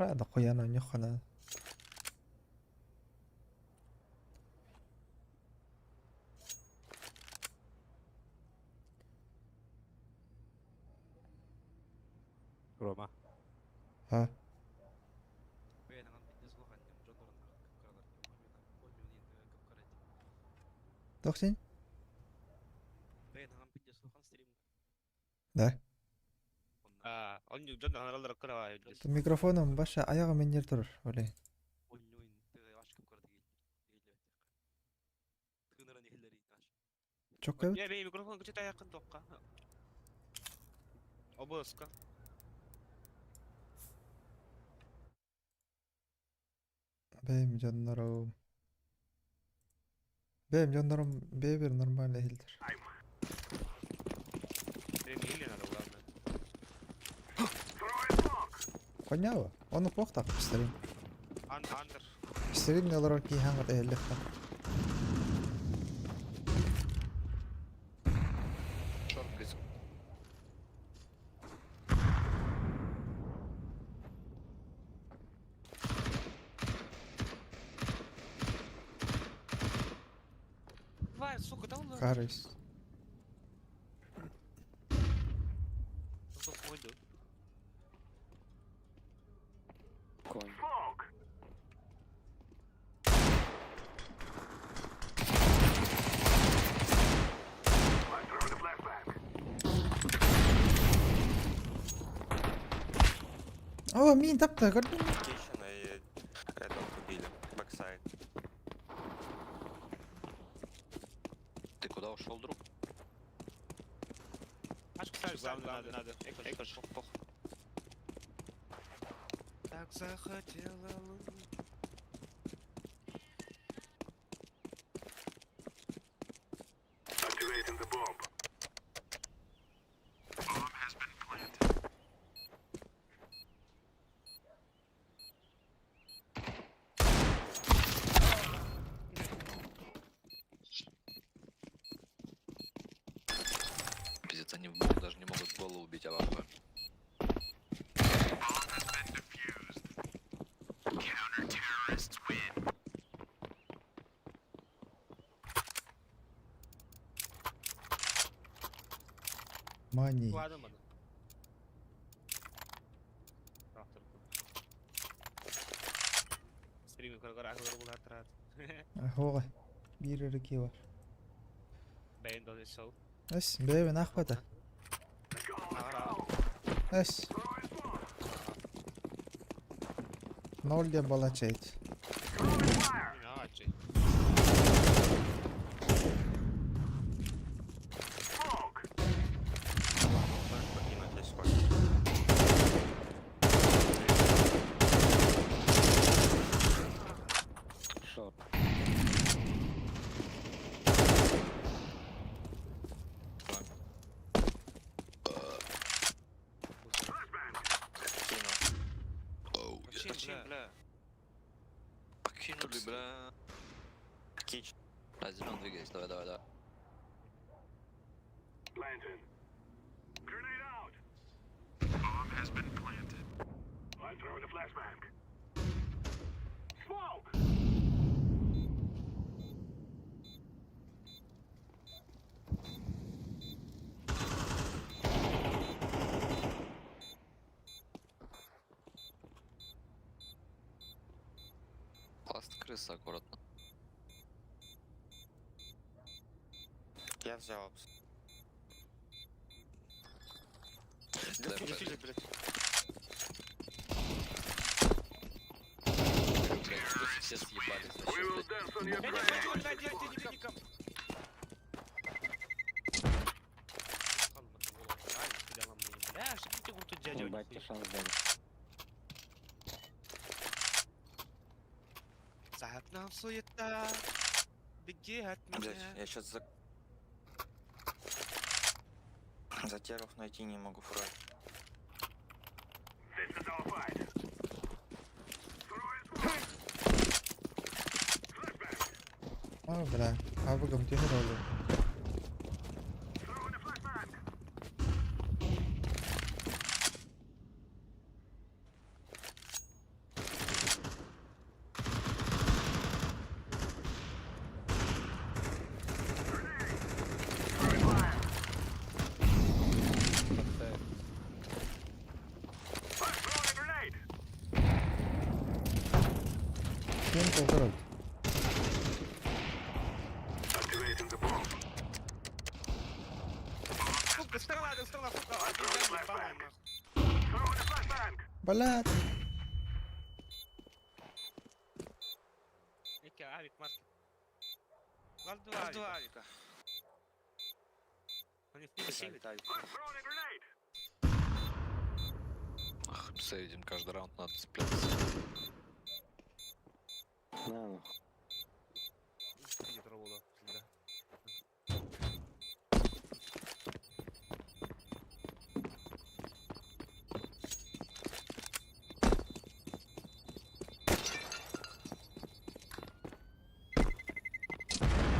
هذا قيانا نيخنا روما ها توكسين ده он не жонда ханалар кыра الميكروفون مباشا أيغا من يرتر ولا çok evet يا بي ميكروفون كنت تايقن توقع обыска benim canlarım bir normal değildir или надо главное Throwing smoke. понятно он плохо так постерим андер постерим не лорок ки хангат элехта Шорт, близ. давай сука да он Карис Конь. Smoke. I'm throwing a flashbang. о мин тапты көрдүң Кищен и этого убили. Бэксайд. Ты куда ушел, друг? аж кстати главное надо экош пох так захотела Activating the bomb. Bomb has been planted. Пиздец, они в бок даже не могут голову убить, а вахва. Bomb has been defused. Counter-terrorists win. мани ладно мана стриминг кыргыр акылыр булар турат هو bir riki var бейн дос шоу بس بيبي ناخذه بس نقول دي بلا تشيت Smoke. Можешь покинуть здесь хоть. Шорт. Кинул. Вообще, бля. Покинули, бля. Кич. А, зелен, двигайся, давай. Planted. Grenade out. Bomb has been planted. I'm throwing a flashbang. Smoke. Ласт крыса аккуратно. Я взял обс. Да, Дефьюзер, блядь. блядь. Блядь, что все съебались за We will счет, dance on your Дядя, grave. дядя, дядя, дядя, дядя, дядя. Реально, стояла мне. Бля, шибите вот тут дядя. Ебать, тебе шанс дали. Сахат нам суета. Беги от Блядь, меня. я сейчас затеров найти не могу фраг. This is our fight. О, бля. А вы гамтин роли. Throwing a flashbang. I'm throwing a grenade. Кем полгород? Activating the bomb. Сука, стрела, сука. Один дядя, ебаная, нахуй. Throwing a flashbang. Блядь. Некий авик, маркет. Лаз Раз, два два авика. авика. Они в пике Сивит авик. I'm throwing a grenade. Ах, сейвим каждый раунд, надо цепляться. На, ну. Пике травола, всегда.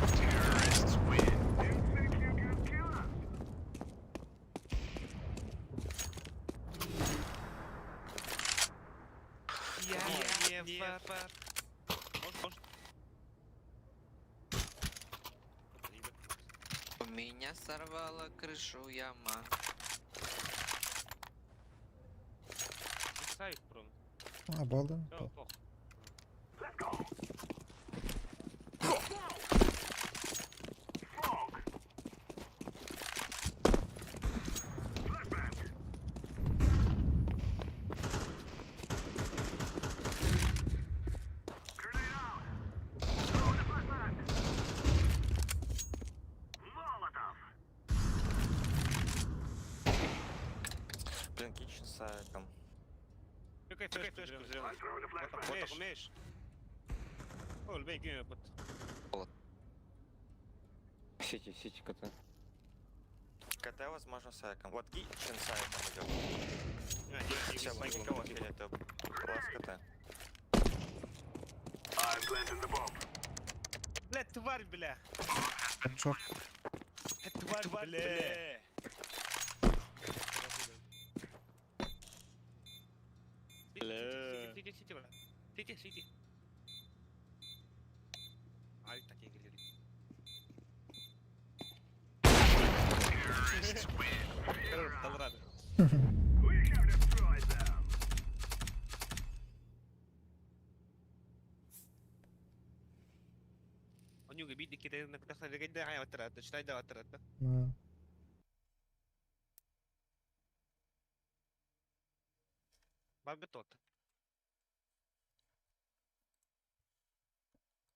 Terrorists win. You think you can kill us? Я не фапа. Может. У меня сорвала крышу яма. Авик, пром. А, балда. Всё, похуй. Let's go. Smoke. Flashbang. Grenade out. Throwing a flashbang. Molotov. Блин, кичен с авиком. Какая флешка I'm сделать? throwing a Вот так flashbang. умеешь? О, беги, вот. Сити, кота. КТ, возможно, с авиком. Вот кичен с авиком идет. Все, мы никого хилит, это класс КТ. I'm planting the bomb. Бля, тварь, бля. Шок. Тварь, бля. Сити, бля. Сити. Авик такие говорили. Terrorists win. Колорадо. We have destroyed them. Он не убить, кидай на куда ходить, да, я отряд, читай, да, отряд, да. На. Бабка тот.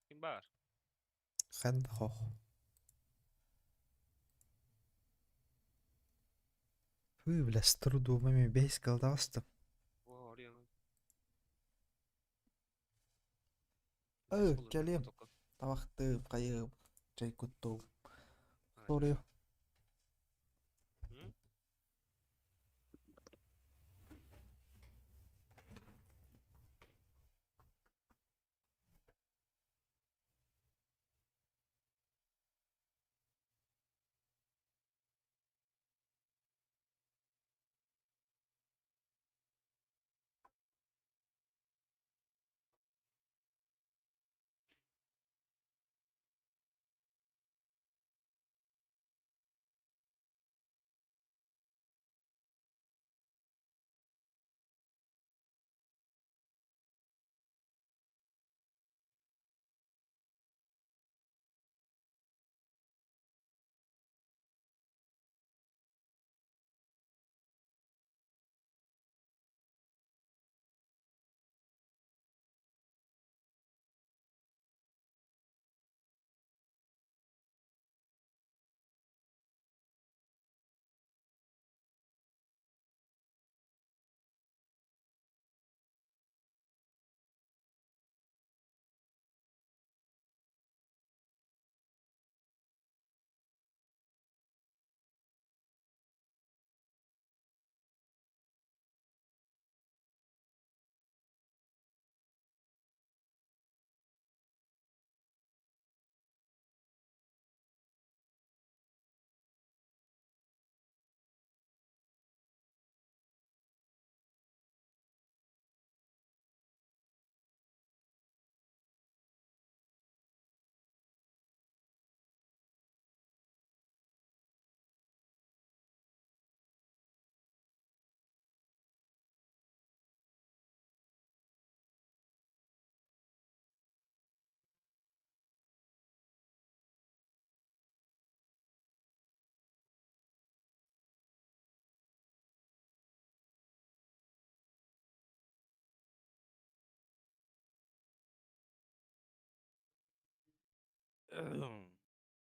Кимбар. Хэн хох. Фу, бля, с трудумами бейс калдаста. О, Орион. Келем. Тавақты қайып. Жай күтту. Сорию.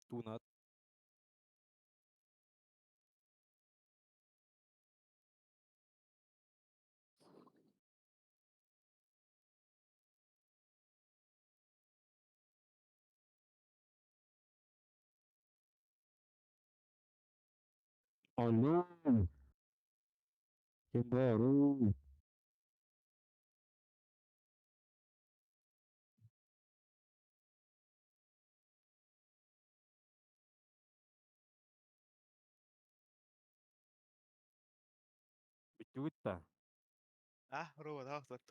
Тунат. Алло. Кем бар? Битюта. робот, вот.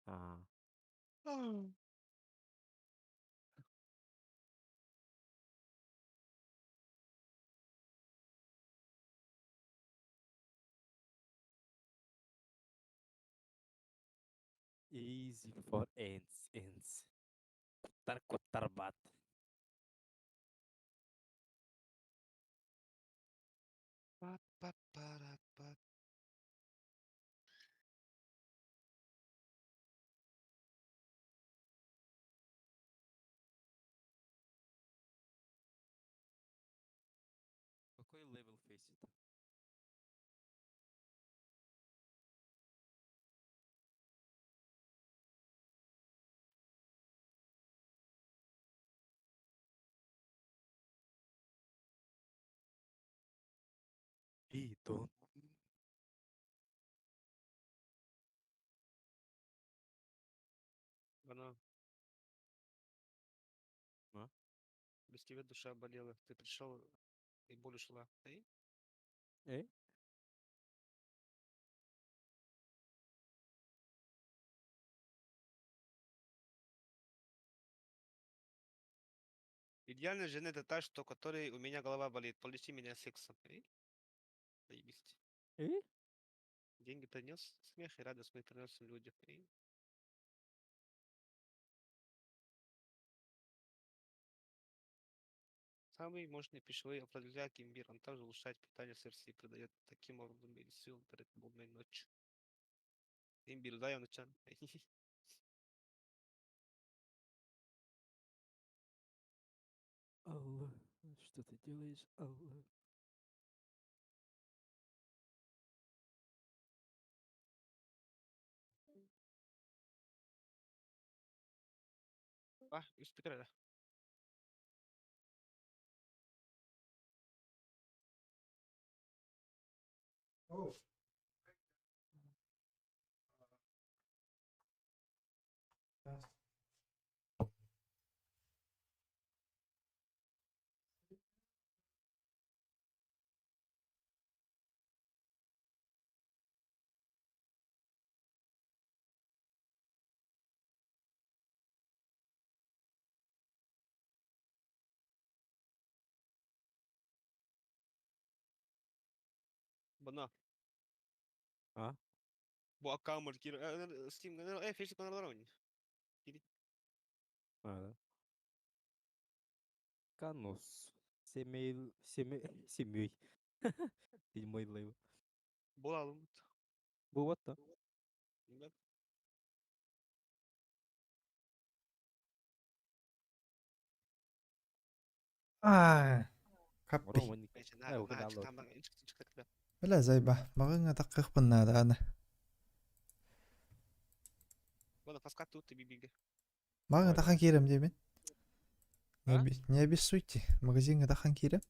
Ага. Easy for ends. Kotar bat. Па-па-пара-па. Какой левел фейсит? Питон. Банан. А? Без тебя душа болела. Ты пришел, и боль ушла. Эй? Эй? Идеальная жена это та, что которой у меня голова болит. Полечи меня сексом. Эй? Заебись. Эй? Деньги принес, смех и радость мы приносим людям. Эй? Самый мощный пищевой определяет имбирь. Он также улучшает питание сердца и придает таким образом мир сил перед будной ночью. Имбирь, дай он чан. Алло. Что ты делаешь? Алло. Just pick Oh. Бана. А? Bu аккаунт Steam, Facebook на уровне. А, да. Канус. Семей. Седьмой левел. Буlalım. Bu what the? Да. Kappi. Roman. Neyse, Ha, o kadar tamam, download. çık. Bela zayba. Maganga takık bunlar da ana. Bana paska tuttu bir bilgi. Maganga Ладно. takan kirem diye ben. А? Не обессудьте. Магазин тахан кирем.